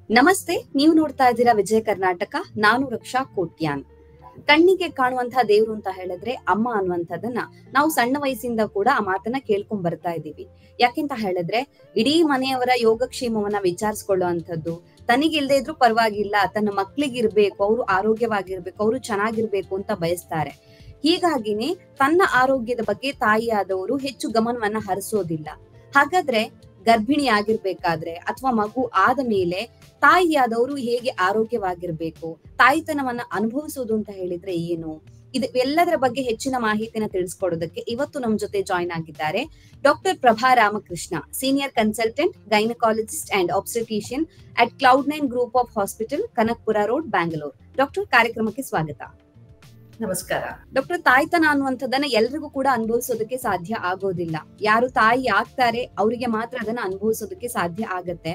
ನಮಸ್ತೆ, ನೀವು ನೋಡ್ತಾ ಇದ್ದೀರಾ ವಿಜಯ ಕರ್ನಾಟಕ. ನಾನು ರಕ್ಷಾ ಕೋಟ್ಯಾನ್. ಕಣ್ಣಿಗೆ ಕಾಣುವಂತಹ ದೇವ್ರು ಅಂತ ಹೇಳಿದ್ರೆ ಅಮ್ಮ ಅನ್ನುವಂಥದ್ದನ್ನ ನಾವು ಸಣ್ಣ ವಯಸ್ಸಿಂದ ಕೂಡ ಆ ಮಾತನ್ನ ಕೇಳ್ಕೊಂಡ್ ಬರ್ತಾ ಇದೀವಿ. ಯಾಕೆಂತ ಹೇಳಿದ್ರೆ ಇಡೀ ಮನೆಯವರ ಯೋಗಕ್ಷೇಮವನ್ನ ವಿಚಾರಿಸ್ಕೊಳ್ಳುವಂಥದ್ದು, ತನಗಿಲ್ದೇ ಇದ್ರೂ ಪರವಾಗಿಲ್ಲ, ತನ್ನ ಮಕ್ಳಿಗಿರ್ಬೇಕು, ಅವ್ರು ಆರೋಗ್ಯವಾಗಿರ್ಬೇಕು, ಅವ್ರು ಚೆನ್ನಾಗಿರ್ಬೇಕು ಅಂತ ಬಯಸ್ತಾರೆ. ಹೀಗಾಗಿನೇ ತನ್ನ ಆರೋಗ್ಯದ ಬಗ್ಗೆ ತಾಯಿಯಾದವರು ಹೆಚ್ಚು ಗಮನವನ್ನ ಹರಿಸೋದಿಲ್ಲ. ಹಾಗಾದ್ರೆ ಗರ್ಭಿಣಿ ಆಗಿರ್ಬೇಕಾದ್ರೆ ಅಥವಾ ಮಗು ಆದ ಮೇಲೆ ತಾಯಿಯಾದವರು ಹೇಗೆ ಆರೋಗ್ಯವಾಗಿರ್ಬೇಕು, ತಾಯಿತನವನ್ನ ಅನುಭವಿಸೋದು ಅಂತ ಹೇಳಿದ್ರೆ ಏನು, ಇದು ಎಲ್ಲದರ ಬಗ್ಗೆ ಹೆಚ್ಚಿನ ಮಾಹಿತಿನ ತಿಳಿಸ್ಕೊಡೋದಕ್ಕೆ ಇವತ್ತು ನಮ್ ಜೊತೆ ಜಾಯಿನ್ ಆಗಿದ್ದಾರೆ doctor Prabha Ramakrishna, senior consultant, gynaecologist and obstetrician at Cloud9 group of hospital, Kanakapura road, Bangalore. Doctor, ಕಾರ್ಯಕ್ರಮಕ್ಕೆ ಸ್ವಾಗತ. ನಮಸ್ಕಾರ. ಡಾಕ್ಟರ್, ತಾಯ್ತನ ಅನ್ನುವಂಥದ್ದನ್ನ ಎಲ್ರಿಗೂ ಕೂಡ ಅನುಭವಿಸೋದಕ್ಕೆ ಸಾಧ್ಯ ಆಗೋದಿಲ್ಲ. ಯಾರು ತಾಯಿ ಆಗ್ತಾರೆ ಅವರಿಗೆ ಮಾತ್ರ ಅದನ್ನ ಅನುಭವಿಸೋದಕ್ಕೆ ಸಾಧ್ಯ ಆಗತ್ತೆ.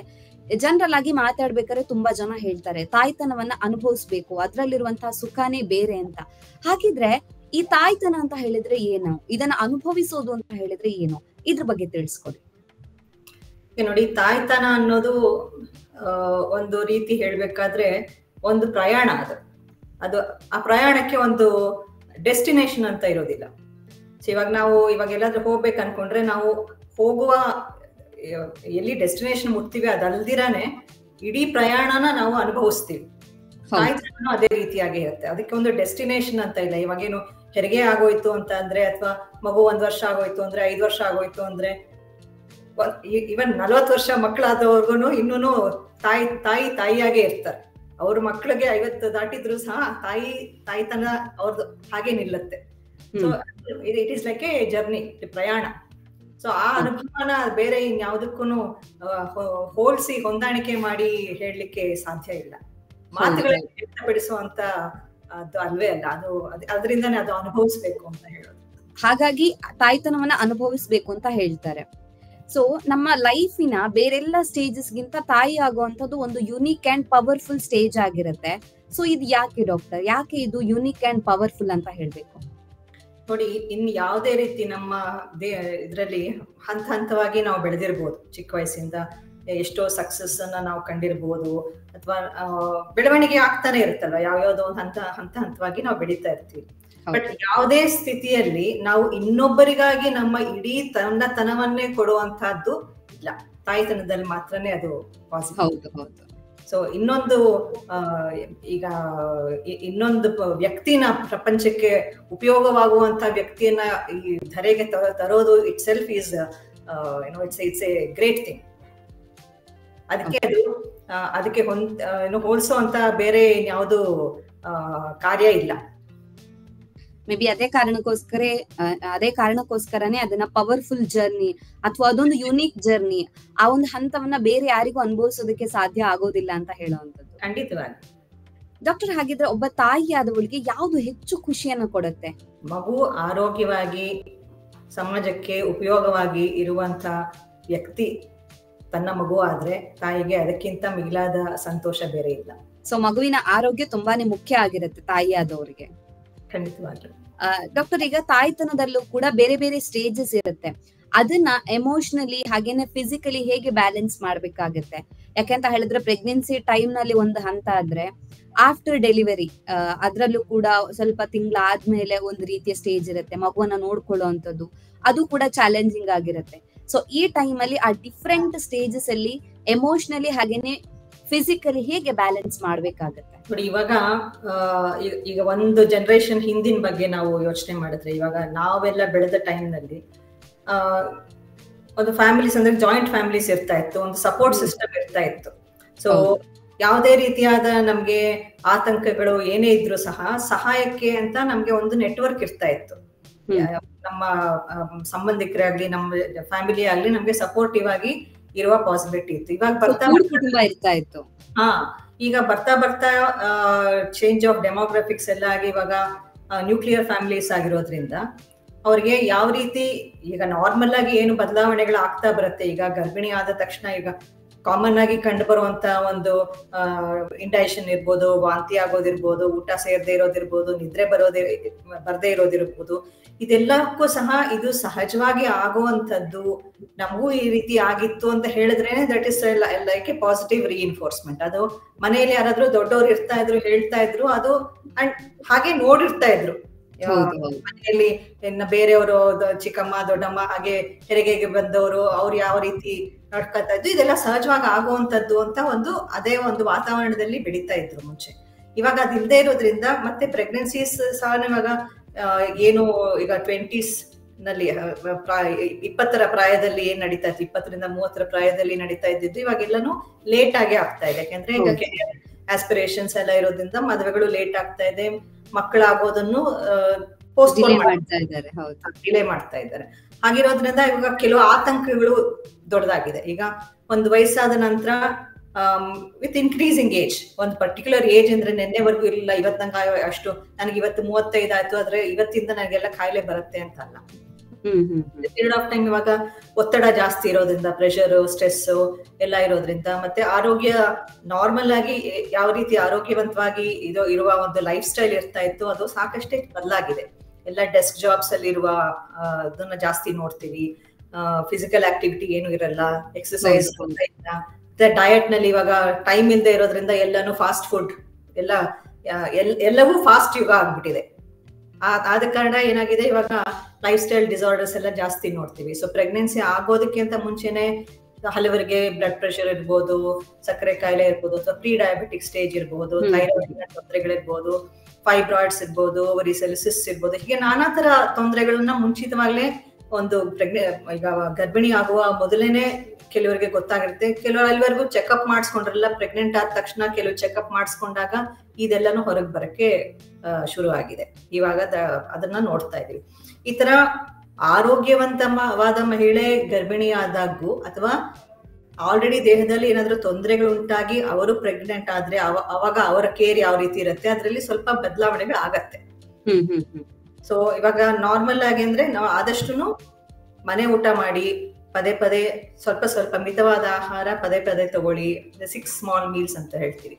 ಜನರಲ್ ಆಗಿ ಮಾತಾಡ್ಬೇಕಾದ್ರೆ ತುಂಬಾ ಜನ ಹೇಳ್ತಾರೆ ತಾಯ್ತನವನ್ನ ಅನುಭವಿಸ್ಬೇಕು, ಅದ್ರಲ್ಲಿರುವಂತಹ ಸುಖಾನೇ ಬೇರೆ ಅಂತ. ಹಾಗಿದ್ರೆ ಈ ತಾಯ್ತನ ಅಂತ ಹೇಳಿದ್ರೆ ಏನು, ಇದನ್ನ ಅನುಭವಿಸೋದು ಅಂತ ಹೇಳಿದ್ರೆ ಏನು, ಇದ್ರ ಬಗ್ಗೆ ತಿಳಿಸ್ಕೊಡಿ. ನೋಡಿ, ತಾಯ್ತನ ಅನ್ನೋದು ಒಂದು ರೀತಿ ಹೇಳ್ಬೇಕಾದ್ರೆ ಒಂದು ಪ್ರಯಾಣ. ಅದು ಆ ಪ್ರಯಾಣಕ್ಕೆ ಒಂದು ಡೆಸ್ಟಿನೇಷನ್ ಅಂತ ಇರೋದಿಲ್ಲ. ಇವಾಗ ಎಲ್ಲಾದ್ರೂ ಹೋಗ್ಬೇಕು ಅನ್ಕೊಂಡ್ರೆ ನಾವು ಹೋಗುವ ಎಲ್ಲಿ ಡೆಸ್ಟಿನೇಷನ್ ಮುಟ್ತೀವಿ ಅದಲ್ದಿರಾನೆ ಇಡೀ ಪ್ರಯಾಣನ ನಾವು ಅನುಭವಿಸ್ತೀವಿ. ತಾಯ್ತನ ಅದೇ ರೀತಿಯಾಗಿ ಇರುತ್ತೆ. ಅದಕ್ಕೆ ಒಂದು ಡೆಸ್ಟಿನೇಷನ್ ಅಂತ ಇಲ್ಲ. ಇವಾಗೇನು ಹೆರಿಗೆ ಆಗೋಯ್ತು ಅಂತ ಅಂದ್ರೆ, ಅಥವಾ ಮಗು 1 ವರ್ಷ ಆಗೋಯ್ತು ಅಂದ್ರೆ, 5 ವರ್ಷ ಆಗೋಯ್ತು ಅಂದ್ರೆ, ಇವನ್ 40 ವರ್ಷ ಮಕ್ಕಳಾದವ್ರಿಗೂ ಇನ್ನೂ ತಾಯಿಯಾಗೇ ಇರ್ತಾರೆ. ಅವ್ರ ಮಕ್ಳಿಗೆ 50 ದಾಟಿದ್ರು ಸಹ ತಾಯ್ತನ ಅವ್ರದ್ದು ಹಾಗೆ ನಿಲ್ಲತ್ತೆ. So it is like a journey, ಪ್ರಯಾಣ. ಸೊ ಆ ಅನುಭವನ ಬೇರೆ ಇನ್ಯಾವುದಕ್ಕೂ ಹೋಲಿಸಿ ಹೊಂದಾಣಿಕೆ ಮಾಡಿ ಹೇಳಲಿಕ್ಕೆ ಸಾಧ್ಯ ಇಲ್ಲ. ಮಾತುಗಳಲ್ಲಿ ವ್ಯಕ್ತಪಡಿಸುವಂತ ಅದು ಅಲ್ವೇ ಅಲ್ಲ. ಅದರಿಂದಾನೇ ಅದು ಅನುಭವಿಸ್ಬೇಕು ಅಂತ ಹೇಳೋದು. ಹಾಗಾಗಿ ತಾಯ್ತನವನ್ನ ಅನುಭವಿಸ್ಬೇಕು ಅಂತ ಹೇಳ್ತಾರೆ. ಸೊ ನಮ್ಮ ಲೈಫಿನ ಬೇರೆಲ್ಲ ಸ್ಟೇಜಸ್ ಗಿಂತ ತಾಯಿ ಆಗುವಂತದ್ದು ಒಂದು ಯುನಿಕ್ ಅಂಡ್ ಪವರ್ಫುಲ್ ಸ್ಟೇಜ್ ಆಗಿರುತ್ತೆ. ಸೊ ಇದು ಯಾಕೆ ಡಾಕ್ಟರ್, ಯಾಕೆ ಇದು ಯುನಿಕ್ ಅಂಡ್ ಪವರ್ಫುಲ್ ಅಂತ ಹೇಳ್ಬೇಕು? ನೋಡಿ, ಇನ್ ಯಾವುದೇ ರೀತಿ ನಮ್ಮ ಇದ್ರಲ್ಲಿ ಹಂತವಾಗಿ ನಾವು ಬೆಳೆದಿರ್ಬೋದು. ಚಿಕ್ಕ ವಯಸ್ಸಿಂದ ಎಷ್ಟೋ ಸಕ್ಸಸ್ ಅನ್ನ ನಾವು ಕಂಡಿರ್ಬೋದು, ಅಥವಾ ಬೆಳವಣಿಗೆ ಆಗ್ತಾನೆ ಇರುತ್ತಲ್ವ. ಯಾವ್ಯಾವ್ದೋ ಒಂದು ಹಂತವಾಗಿ ನಾವು ಬೆಳೀತಾ ಇರ್ತೀವಿ. ಬಟ್ ಯಾವುದೇ ಸ್ಥಿತಿಯಲ್ಲಿ ನಾವು ಇನ್ನೊಬ್ಬರಿಗಾಗಿ ನಮ್ಮ ಇಡೀ ತನ್ನತನವನ್ನೇ ಕೊಡುವಂತಹದ್ದು ಇಲ್ಲ. ತಾಯ್ತನದಲ್ಲಿ ಮಾತ್ರನೇ ಅದು ಪಾಸಿಬಲ್. ಸೊ ಇನ್ನೊಂದು ವ್ಯಕ್ತಿನ ಪ್ರಪಂಚಕ್ಕೆ ಉಪಯೋಗವಾಗುವಂತ ವ್ಯಕ್ತಿಯನ್ನ ಈ ಧರೆಗೆ ತರೋದು it self is it's A great thing. ಅದಕ್ಕೆ ಹೋಲಿಸುವಂತ ಬೇರೆ ಯಾವುದು ಕಾರ್ಯ ಇಲ್ಲ. ಮೇ ಬಿ ಅದೇ ಕಾರಣಕ್ಕೋಸ್ಕರನೇ ಅದನ್ನ ಪವರ್ಫುಲ್ ಜರ್ನಿ ಅಥವಾ ಅದೊಂದು ಯುನಿಕ್ ಜರ್ನಿ, ಆ ಒಂದು ಹಂತವನ್ನ ಬೇರೆ ಯಾರಿಗೂ ಅನುಭವಿಸೋದಕ್ಕೆ ಸಾಧ್ಯ ಆಗೋದಿಲ್ಲ ಅಂತ ಹೇಳುವಂಥದ್ದು. ಖಂಡಿತವಾಗಿ. ಡಾಕ್ಟರ್, ಹಾಗಿದ್ರೆ ಒಬ್ಬ ತಾಯಿಯಾದವಳಿಗೆ ಯಾವ್ದು ಹೆಚ್ಚು ಖುಷಿಯನ್ನ ಕೊಡುತ್ತೆ? ಮಗು ಆರೋಗ್ಯವಾಗಿ ಸಮಾಜಕ್ಕೆ ಉಪಯೋಗವಾಗಿ ಇರುವಂತ ವ್ಯಕ್ತಿ ತನ್ನ ಮಗು ಆದ್ರೆ ತಾಯಿಗೆ ಅದಕ್ಕಿಂತ ಮಿಗಿಲಾದ ಸಂತೋಷ ಬೇರೆ ಇಲ್ಲ. ಸೊ ಮಗುವಿನ ಆರೋಗ್ಯ ತುಂಬಾನೇ ಮುಖ್ಯ ಆಗಿರುತ್ತೆ ತಾಯಿಯಾದವರಿಗೆ. ಖಂಡಿತವಾಗಿ. ಡಾಕ್ಟರ್, ಈಗ ತಾಯ್ತನದಲ್ಲೂ ಕೂಡ ಬೇರೆ ಬೇರೆ ಸ್ಟೇಜಸ್ ಇರುತ್ತೆ. ಅದನ್ನ ಎಮೋಷನಲಿ ಹಾಗೇನೆ ಫಿಸಿಕಲಿ ಹೇಗೆ ಬ್ಯಾಲೆನ್ಸ್ ಮಾಡ್ಬೇಕಾಗತ್ತೆ? ಯಾಕೆಂತ ಹೇಳಿದ್ರೆ ಪ್ರೆಗ್ನೆನ್ಸಿ ಟೈಮ್ ನಲ್ಲಿ ಒಂದು ಹಂತ ಆದ್ರೆ, ಆಫ್ಟರ್ ಡೆಲಿವರಿ ಅದ್ರಲ್ಲೂ ಕೂಡ ಸ್ವಲ್ಪ ತಿಂಗಳಾದ್ಮೇಲೆ ಒಂದು ರೀತಿಯ ಸ್ಟೇಜ್ ಇರುತ್ತೆ, ಮಗುವನ್ನ ನೋಡ್ಕೊಳ್ಳುವಂಥದ್ದು, ಅದು ಕೂಡ ಚಾಲೆಂಜಿಂಗ್ ಆಗಿರುತ್ತೆ. ಸೊ ಈ ಟೈಮ್ ಅಲ್ಲಿ ಆ ಡಿಫ್ರೆಂಟ್ ಸ್ಟೇಜಸ್ ಅಲ್ಲಿ ಎಮೋಷನಲಿ ಹಾಗೇನೆ ಫಿಸಿಕಲಿ ಹೇಗೆ ಬ್ಯಾಲೆನ್ಸ್ ಮಾಡ್ಬೇಕಾಗತ್ತೆ? ನೋಡಿ, ಈಗ ಒಂದು ಜನರೇಷನ್ ಹಿಂದಿನ ಬಗ್ಗೆ ನಾವು ಯೋಚನೆ ಮಾಡಿದ್ರೆ, ಇವಾಗ ನಾವೆಲ್ಲ ಬೆಳೆದ ಟೈಮ್ ನಲ್ಲಿ ಒಂದು ಫ್ಯಾಮಿಲೀಸ್ ಅಂದ್ರೆ ಜಾಯಿಂಟ್ ಫ್ಯಾಮಿಲೀಸ್ ಇರ್ತಾ ಇತ್ತು, ಒಂದು ಸಪೋರ್ಟ್ ಸಿಸ್ಟಮ್ ಇರ್ತಾ ಇತ್ತು. ಸೊ ಯಾವುದೇ ರೀತಿಯಾದ ನಮ್ಗೆ ಆತಂಕಗಳು ಏನೇ ಇದ್ರು ಸಹ ಸಹಾಯಕ್ಕೆ ಅಂತ ನಮ್ಗೆ ಒಂದು ನೆಟ್ವರ್ಕ್ ಇರ್ತಾ ಇತ್ತು. ನಮ್ಮ ಸಂಬಂಧಿಕರಾಗ್ಲಿ ನಮ್ಮ ಫ್ಯಾಮಿಲಿ ಆಗ್ಲಿ ನಮ್ಗೆ ಸಪೋರ್ಟಿವ್ ಆಗಿ ಇರುವ ಪಾಸಿಬಿಲಿಟಿ ಇತ್ತು. ಇವಾಗ ಈಗ ಬರ್ತಾ ಚೇಂಜ್ ಆಫ್ ಡೆಮೋಗ್ರಫಿಕ್ಸ್ ಎಲ್ಲ ಆಗಿ ಇವಾಗ ನ್ಯೂಕ್ಲಿಯರ್ ಫ್ಯಾಮಿಲೀಸ್ ಆಗಿರೋದ್ರಿಂದ ಅವ್ರಿಗೆ ಯಾವ ರೀತಿ ಈಗ ನಾರ್ಮಲ್ ಆಗಿ ಏನು ಬದಲಾವಣೆಗಳು ಆಗ್ತಾ ಬರುತ್ತೆ. ಈಗ ಗರ್ಭಿಣಿ ಆದ ತಕ್ಷಣ ಈಗ ಕಾಮನ್ ಆಗಿ ಕಂಡು ಬರುವಂತ ಒಂದು ಇಂಡೈಷನ್ ಇರ್ಬೋದು, ವಾಂತಿ ಆಗೋದಿರ್ಬೋದು, ಊಟ ಸೇರದೆ ಇರೋದಿರ್ಬೋದು, ನಿದ್ರೆ ಬರ್ದೇ ಇರೋದಿರ್ಬೋದು, ಇದೆಲ್ಲಕ್ಕೂ ಸಹ ಇದು ಸಹಜವಾಗಿ ಆಗುವಂಥದ್ದು. ನಮಗೂ ಈ ರೀತಿ ಆಗಿತ್ತು ಅಂತ ಹೇಳಿದ್ರೇನೆ that is like a positive reinforcement. ಅದು ಮನೆಯಲ್ಲಿ ಯಾರಾದ್ರೂ ದೊಡ್ಡವ್ರು ಇರ್ತಾ ಇದ್ರು, ಹೇಳ್ತಾ ಇದ್ರು, ಅದು ಹಾಗೆ ನೋಡಿರ್ತಾ ಇದ್ರು ಮನೆಯಲ್ಲಿ. ಇನ್ನು ಬೇರೆಯವರು ಚಿಕ್ಕಮ್ಮ ದೊಡ್ಡಮ್ಮ ಹಾಗೆ ಹೆರಿಗೆಗೆ ಬಂದವರು ಅವ್ರು ಯಾವ ರೀತಿ ನಡ್ಕೊತಾ ಇದ್ರು, ಇದೆಲ್ಲ ಸಹಜವಾಗಿ ಆಗುವಂತದ್ದು ಅಂತ ಅದೇ ಒಂದು ವಾತಾವರಣದಲ್ಲಿ ಬೆಳೀತಾ ಇದ್ರು ಮುಂಚೆ. ಇವಾಗ ಅದಿಲ್ಲದೆ ಇರೋದ್ರಿಂದ ಮತ್ತೆ ಪ್ರೆಗ್ನೆನ್ಸೀಸ್ ಸಹ ಇವಾಗ ಏನು ಈಗ 20s ನಲ್ಲಿ 20ರ ಪ್ರಾಯದಲ್ಲಿ ಏನ್ ನಡೀತಾ ಇತ್ತು, 20ರಿಂದ 30ರ ಪ್ರಾಯದಲ್ಲಿ ನಡೀತಾ ಇದ್ದಿದ್ದು ಇವಾಗೆಲ್ಲಾನು ಲೇಟ್ ಆಗೇ ಆಗ್ತಾ ಇದೆ. ಯಾಕಂದ್ರೆ ಈಗ ಕೆರಿಯರ್ ಆಸ್ಪಿರೇಷನ್ಸ್ ಎಲ್ಲ ಇರೋದ್ರಿಂದ ಮದುವೆಗಳು ಲೇಟ್ ಆಗ್ತಾ ಇದೆ, ಮಕ್ಕಳಾಗೋದನ್ನು ಡಿಲೇ ಮಾಡ್ತಾ ಇದ್ದಾರೆ. ಹಾಗಿರೋದ್ರಿಂದ ಇವಾಗ ಕೆಲವು ಆತಂಕಗಳು ದೊಡ್ಡದಾಗಿದೆ. ಈಗ ಒಂದು ವಯಸ್ಸಾದ ನಂತರ ವಿತ್ ಇನ್ಕ್ರೀಸಿಂಗ್ ಏಜ್, ಒಂದು ಪರ್ಟಿಕ್ಯುಲರ್ ಏಜ್ ಅಂದ್ರೆ ನೆನ್ನೆವರೆಗೂ ಇಲ್ಲ, ಇವತ್ತು ನಂಗೆ ಅಷ್ಟು, ನನಗೆ ಇವತ್ತು 35 ಆಯ್ತು ಆದ್ರೆ ಇವತ್ತಿಂದ ನನಗೆಲ್ಲ ಕಾಯಿಲೆ ಬರುತ್ತೆ ಅಂತ ಅಲ್ಲ. ಪೀರಿಯಡ್ ಆಫ್ ಟೈಮ್ ಇವಾಗ ಒತ್ತಡ ಜಾಸ್ತಿ ಇರೋದ್ರಿಂದ, ಪ್ರೆಷರ್, ಸ್ಟ್ರೆಸ್ ಎಲ್ಲ ಇರೋದ್ರಿಂದ, ಮತ್ತೆ ಆರೋಗ್ಯ ನಾರ್ಮಲ್ ಆಗಿ ಯಾವ ರೀತಿ ಆರೋಗ್ಯವಂತವಾಗಿ ಇರುವ ಒಂದು ಲೈಫ್ ಸ್ಟೈಲ್ ಇರ್ತಾ ಇತ್ತು ಅದು ಸಾಕಷ್ಟೇ ಬದಲಾಗಿದೆ. ಎಲ್ಲ ಡೆಸ್ಕ್ ಜಾಬ್ಸ್ ಅಲ್ಲಿ ಇರುವ ಅದನ್ನ ಜಾಸ್ತಿ ನೋಡ್ತೀವಿ. ಫಿಸಿಕಲ್ ಆಕ್ಟಿವಿಟಿ ಏನು ಇರಲ್ಲ, ಎಕ್ಸರ್ಸೈಸ್ ಇಲ್ಲ. ಡಯಟ್ ನಲ್ಲಿ ಇವಾಗ ಟೈಮ್ ಇಲ್ಲದೆ ಇರೋದ್ರಿಂದ ಎಲ್ಲಾನು ಫಾಸ್ಟ್ ಫುಡ್, ಎಲ್ಲವೂ ಫಾಸ್ಟ್ ಯುಗ ಆಗ್ಬಿಟ್ಟಿದೆ. ಆದ ಕಾರಣ ಏನಾಗಿದೆ, ಇವಾಗ ಲೈಫ್ ಸ್ಟೈಲ್ ಡಿಸಾರ್ಡರ್ಸ್ ಎಲ್ಲ ಜಾಸ್ತಿ ನೋಡ್ತೀವಿ. ಸೊ ಪ್ರೆಗ್ನೆನ್ಸಿ ಆಗೋದಕ್ಕಿಂತ ಮುಂಚೆನೆ ಹಲವರಿಗೆ ಬ್ಲಡ್ ಪ್ರೆಷರ್ ಇರ್ಬೋದು, ಸಕ್ಕರೆ ಕಾಯಿಲೆ ಇರ್ಬೋದು, ಅಥವಾ ಪ್ರೀ ಡಯಾಬಿಟಿಕ್ ಸ್ಟೇಜ್ ಇರ್ಬೋದು, ಥೈರಾಯ್ಡ್ ತೊಂದರೆಗಳಿರ್ಬೋದು, ಫೈಬ್ರಾಯ್ಡ್ಸ್ ಇರ್ಬೋದು, ಓವರಿಸಲ್ಲಿ ಸಿಸ್ಟ್ ಇರ್ಬೋದು, ಹೀಗೆ ನಾನಾ ತರ ತೊಂದರೆಗಳನ್ನ ಮುಂಚಿತವಾಗ್ಲೇ ಈಗ ಗರ್ಭಿಣಿ ಆಗುವ ಮೊದಲೇನೆ ಕೆಲವರಿಗೆ ಗೊತ್ತಾಗಿರುತ್ತೆ. ಕೆಲವರು ಅಲ್ಲಿವರೆಗೂ ಚೆಕ್ಅಪ್ ಮಾಡಿಸ್ಕೊಂಡ್ರಲ್ಲ, ಪ್ರೆಗ್ನೆಂಟ್ ಆದ ತಕ್ಷಣ ಕೆಲವು ಚೆಕ್ಅಪ್ ಮಾಡಿಸ್ಕೊಂಡಾಗ ಇದೆಲ್ಲಾನು ಹೊರಗೆ ಬರಕ್ಕೆ ಶುರು ಆಗಿದೆ. ಇವಾಗ ಅದನ್ನ ನೋಡ್ತಾ ಇದೀವಿ. ಈ ತರ ಆರೋಗ್ಯವಂತವಾದ ಮಹಿಳೆ ಗರ್ಭಿಣಿ ಆದಾಗೂ ಅಥವಾ ಆಲ್ರೆಡಿ ದೇಹದಲ್ಲಿ ಏನಾದ್ರೂ ತೊಂದರೆಗಳು ಉಂಟಾಗಿ ಅವರು ಪ್ರೆಗ್ನೆಂಟ್ ಆದ್ರೆ ಅವಾಗ ಅವರ ಕೇರ್ ಯಾವ ರೀತಿ ಇರುತ್ತೆ, ಅದ್ರಲ್ಲಿ ಸ್ವಲ್ಪ ಬದಲಾವಣೆಗಳು ಆಗತ್ತೆ. ಸೊ ಇವಾಗ ನಾರ್ಮಲ್ ಆಗಿ ಅಂದ್ರೆ ನಾವು ಆದಷ್ಟು ಮನೆ ಊಟ ಮಾಡಿ, ಪದೇ ಪದೇ ಸ್ವಲ್ಪ ಮಿತವಾದ ಆಹಾರ ಪದೇ ಪದೇ ತಗೊಳ್ಳಿ. 6 ಸ್ಮಾಲ್ ಮೀಲ್ಸ್ ಅಂತ ಹೇಳ್ತೀವಿ,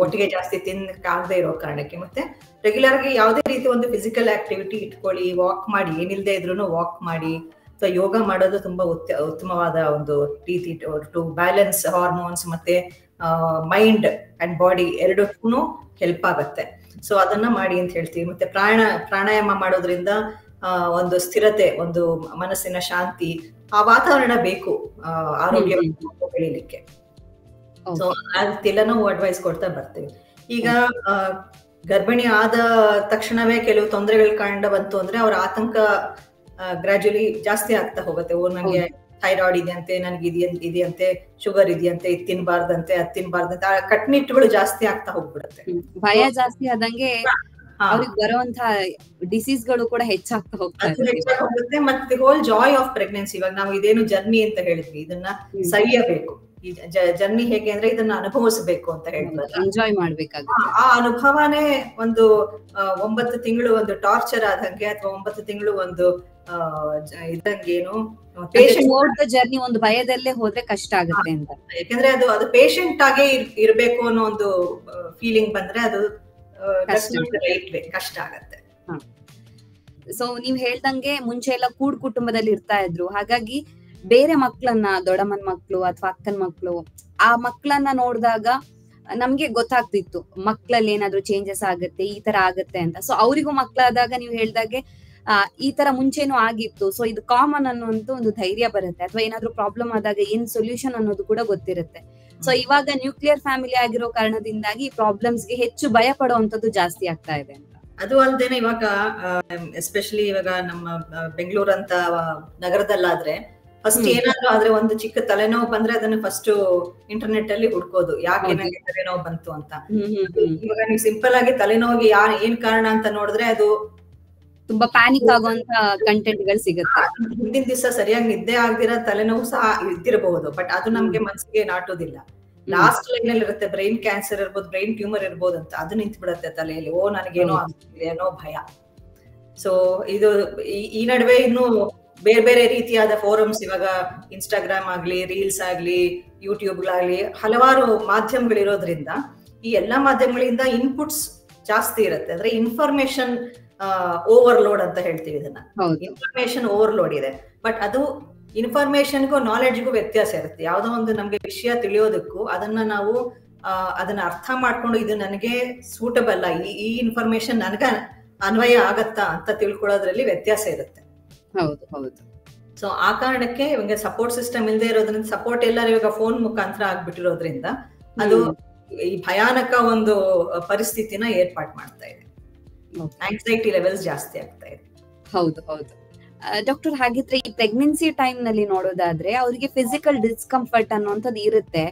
ಒಟ್ಟಿಗೆ ಜಾಸ್ತಿ ತಿನ್ನಕ್ಕಾಗದೆ ಇರೋ ಕಾರಣಕ್ಕೆ. ಮತ್ತೆ ರೆಗ್ಯುಲರ್ ಆಗಿ ಯಾವುದೇ ರೀತಿ ಒಂದು ಫಿಸಿಕಲ್ ಆಕ್ಟಿವಿಟಿ ಇಟ್ಕೊಳ್ಳಿ, ವಾಕ್ ಮಾಡಿ, ಏನಿಲ್ಲದೆ ಇದ್ರೂ ವಾಕ್ ಮಾಡಿ. ಸೊ ಯೋಗ ಮಾಡೋದು ತುಂಬಾ ಉತ್ತಮವಾದ ಒಂದು ರೀತಿ ಟು ಬ್ಯಾಲೆನ್ಸ್ ಹಾರ್ಮೋನ್ಸ್ ಮತ್ತೆ ಮೈಂಡ್ ಅಂಡ್ ಬಾಡಿ ಎರಡಕ್ಕೂ ಹೆಲ್ಪ್ ಆಗತ್ತೆ. ಸೊ ಅದನ್ನ ಮಾಡಿ ಅಂತ ಹೇಳ್ತೀವಿ. ಮತ್ತೆ ಪ್ರಾಣಾಯಾಮ ಮಾಡೋದ್ರಿಂದ ಒಂದು ಸ್ಥಿರತೆ, ಒಂದು ಮನಸ್ಸಿನ ಶಾಂತಿ, ಆ ವಾತಾವರಣ ಬೇಕು ಆರೋಗ್ಯ ಬೆಳಿಲಿಕ್ಕೆ. ಸೊ ಅದೆಲ್ಲ ನಾವು ಅಡ್ವೈಸ್ ಕೊಡ್ತಾ ಬರ್ತೀವಿ. ಈಗ ಗರ್ಭಿಣಿ ಆದ ತಕ್ಷಣವೇ ಕೆಲವು ತೊಂದರೆಗಳು ಕಂಡು ಬಂತು ಅಂದ್ರೆ ಅವ್ರ ಆತಂಕ ಗ್ರಾಜುಯಲಿ ಜಾಸ್ತಿ ಆಗ್ತಾ ಹೋಗುತ್ತೆ. ನಂಗೆ ಥೈರಾಯ್ಡ್ ಇದೆಯಂತೆ, ನನಗೆ ಇದೆಯಂತೆ, ಶುಗರ್ ಇದೆಯಂತೆ, ಇದು ತಿನ್ಬಾರ್ದಂತೆ, ಅದ್ ತಿನ್ಬಾರ್ದಂತೆ, ಕಟ್ನಿಟ್ಟುಗಳು ಜಾಸ್ತಿ ಆಗ್ತಾ ಹೋಗ್ಬಿಡುತ್ತೆ. ಭಯ ಜಾಸ್ತಿ ಆದಂಗೆ ಅವ್ರಿಗೆ ಬರುವಂತ ಡಿಸೀಸ್ ಗಳು ಕೂಡ ಹೆಚ್ಚಾಗ್ತಾ ಹೋಗುತ್ತೆ. ಮತ್ತೆ ಹೋಲ್ ಜಾಯ್ ಆಫ್ ಪ್ರೆಗ್ನೆನ್ಸಿ, ಇವಾಗ ನಾವು ಇದೇನು ಜರ್ನಿ ಅಂತ ಹೇಳಿದ್ವಿ, ಇದನ್ನ ಸವಿಯಬೇಕು. ಈ ಜರ್ನಿ ಹೇಗೆ ಅಂದ್ರೆ ಇದನ್ನ ಅನುಭವಿಸಬೇಕು ಅಂತ ಹೇಳ್ತಾರೆ, ಎಂಜಾಯ್ ಮಾಡ್ಬೇಕಾಗುತ್ತೆ. ಆ ಅನುಭವನೇ ಒಂದು 9 ತಿಂಗಳು ಒಂದು ಟಾರ್ಚರ್ ಆದಂಗೆ, ಅಥವಾ 9 ತಿಂಗಳು ಒಂದು ಇದಂಗೇನು ಜರ್ನಿ ಒಂದು ಭಯದಲ್ಲೇ ಹೋದ್ರೆ ಕಷ್ಟ ಆಗುತ್ತೆ ಅಂತ. ಯಾಕಂದ್ರೆ ಅದು ಪೇಷಂಟ್ ಆಗೇ ಇರ್ಬೇಕು ಅನ್ನೋ ಒಂದು ಫೀಲಿಂಗ್ ಬಂದ್ರೆ ಅದು ಕಷ್ಟ ಆಗತ್ತೆ. ಸೊ ನೀವ್ ಹೇಳ್ದಂಗೆ ಮುಂಚೆ ಎಲ್ಲ ಕುಟುಂಬದಲ್ಲಿ ಇರ್ತಾ ಇದ್ರು, ಹಾಗಾಗಿ ಬೇರೆ ಮಕ್ಳನ್ನ, ದೊಡ್ಡಮ್ಮನ್ ಮಕ್ಳು ಅಥವಾ ಅಕ್ಕನ್ ಮಕ್ಳು, ಆ ಮಕ್ಳನ್ನ ನೋಡಿದಾಗ ನಮ್ಗೆ ಗೊತ್ತಾಗ್ತಿತ್ತು ಮಕ್ಳಲ್ಲಿ ಏನಾದ್ರು ಚೇಂಜಸ್ ಆಗುತ್ತೆ, ಈ ತರ ಆಗತ್ತೆ ಅಂತ. ಸೊ ಅವರಿಗೂ ಮಕ್ಳಾದಾಗ ನೀವು ಹೇಳ್ದಾಗೆ ಈ ತರ ಮುಂಚೆನೂ ಆಗಿತ್ತು, ಸೊ ಇದು ಕಾಮನ್ ಅನ್ನುವಂತ ಒಂದು ಧೈರ್ಯ ಬರುತ್ತೆ. ಅಥವಾ ಏನಾದ್ರು ಪ್ರಾಬ್ಲಮ್ ಆದಾಗ ಏನ್ ಸೊಲ್ಯೂಷನ್ ಅನ್ನೋದು ಕೂಡ ಗೊತ್ತಿರುತ್ತೆ. ಸೊ ಇವಾಗ ನ್ಯೂಕ್ಲಿಯರ್ ಫ್ಯಾಮಿಲಿ ಆಗಿರೋ ಕಾರಣದಿಂದಾಗಿ ಪ್ರಾಬ್ಲಮ್ಸ್ಗೆ ಹೆಚ್ಚು ಭಯ ಪಡುವಂತದ್ದು ಜಾಸ್ತಿ ಆಗ್ತಾ ಇದೆ ಅಂತ. ಅದು ಅಲ್ದೇನೆ ಇವಾಗ ಎಸ್ಪೆಷಲಿ ಇವಾಗ ನಮ್ಮ ಬೆಂಗಳೂರು ಅಂತ ನಗರದಲ್ಲಾದ್ರೆ ಫಸ್ಟ್ ಏನಾದ್ರು ಆದ್ರೆ ಒಂದು ಚಿಕ್ಕ ತಲೆನೋವು ಬಂದ್ರೆ ಅದನ್ನ ಫಸ್ಟ್ ಇಂಟರ್ನೆಟ್ ಅಲ್ಲಿ ಹುಡ್ಕೋದು, ಯಾಕೆ ನನಗೆ ತಲೆನೋವು ಬಂತು ಅಂತ. ಇವಾಗ ನೀವು ಸಿಂಪಲ್ ಆಗಿ ತಲೆನೋವಿಗೆ ಏನ್ ಕಾರಣ ಅಂತ ನೋಡಿದ್ರೆ ಅದು ತುಂಬಾ ಪ್ಯಾನಿಕ್ ಆಗುವಂತ ಕಂಟೆಂಟ್ ಗಳು ಸಿಗುತ್ತೆ. ಹಿಂದಿನ ದಿವಸ ಸರಿಯಾಗಿ ನಿದ್ದೆ ಆಗದಿರೋ ತಲೆನೋವು ಸಹ ಇದ್ದಿರಬಹುದು, ಬಟ್ ಅದು ನಮ್ಗೆ ಮನಸ್ಸಿಗೆ ನಾಟೋದಿಲ್ಲ. ಲಾಸ್ಟ್ ಲೈನ್ ಅಲ್ಲಿ ಇರುತ್ತೆ ಬ್ರೈನ್ ಕ್ಯಾನ್ಸರ್ ಇರ್ಬೋದು, ಬ್ರೈನ್ ಟ್ಯೂಮರ್ ಇರ್ಬೋದು ಅಂತ, ಅದು ನಿಂತು ಬಿಡುತ್ತೆ ತಲೆಯಲ್ಲಿ. ನನಗೇನೋ ಆಗ್ತಿದೆ ಅನ್ನೋ ಭಯ. ಸೊ ಇದು ಈ ನಡುವೆ ಇನ್ನು ಬೇರೆ ಬೇರೆ ರೀತಿಯಾದ ಫೋರಮ್ಸ್, ಇವಾಗ ಇನ್ಸ್ಟಾಗ್ರಾಮ್ ಆಗ್ಲಿ, ರೀಲ್ಸ್ ಆಗ್ಲಿ, ಯೂಟ್ಯೂಬ್ಗಳಾಗ್ಲಿ, ಹಲವಾರು ಮಾಧ್ಯಮಗಳಿರೋದ್ರಿಂದ ಈ ಎಲ್ಲಾ ಮಾಧ್ಯಮಗಳಿಂದ ಇನ್ಪುಟ್ಸ್ ಜಾಸ್ತಿ ಇರುತ್ತೆ. ಅಂದ್ರೆ ಇನ್ಫಾರ್ಮೇಶನ್ ಓವರ್ಲೋಡ್ ಅಂತ ಹೇಳ್ತೀವಿ ಇದನ್ನ. ಇನ್ಫಾರ್ಮೇಶನ್ ಓವರ್ಲೋಡ್ ಇದೆ. ಬಟ್ ಅದು ಇನ್ಫಾರ್ಮೇಶನ್ಗೂ ನಾಲೆಡ್ಜ್ಗೂ ವ್ಯತ್ಯಾಸ ಇರುತ್ತೆ. ಯಾವ್ದೋ ಒಂದು ನಮ್ಗೆ ವಿಷಯ ತಿಳಿಯೋದಕ್ಕೂ ಅದನ್ನ ಅರ್ಥ ಮಾಡ್ಕೊಂಡು ಇದು ನನಗೆ ಸೂಟಬಲ್, ಈ ಇನ್ಫಾರ್ಮೇಶನ್ ನನಗ ಅನ್ವಯ ಆಗತ್ತಾ ಅಂತ ತಿಳ್ಕೊಳ್ಳೋದ್ರಲ್ಲಿ ವ್ಯತ್ಯಾಸ ಇರುತ್ತೆ. ಹೌದು ಹೌದು. ಸೊ ಆ ಕಾರಣಕ್ಕೆ ಇವಾಗ ಸಪೋರ್ಟ್ ಸಿಸ್ಟಮ್ ಇಲ್ಲದೆ ಇರೋದ್ರಿಂದ, ಸಪೋರ್ಟ್ ಎಲ್ಲರೂ ಇವಾಗ ಫೋನ್ ಮುಖಾಂತರ ಆಗ್ಬಿಟ್ಟಿರೋದ್ರಿಂದ ಅದು ಈ ಭಯಾನಕ ಒಂದು ಪರಿಸ್ಥಿತಿನ ಏರ್ಪಾಟ್ ಮಾಡ್ತಾ ಇದೆ. ಆಂಗ್ಸೈಟಿ ಲೆವೆಲ್ಸ್ ಜಾಸ್ತಿ ಆಗ್ತಾ ಇದೆ. ಹೌದು ಹೌದು. ಡಾಕ್ಟರ್, ಹಾಗಿದ್ರೆ ಈ ಪ್ರೆಗ್ನೆನ್ಸಿ ಟೈಮ್ ನಲ್ಲಿ ನೋಡೋದಾದ್ರೆ ಅವರಿಗೆ ಫಿಸಿಕಲ್ ಡಿಸ್ಕಂಫರ್ಟ್ ಅನ್ನುವಂಥದ್ದು ಇರುತ್ತೆ.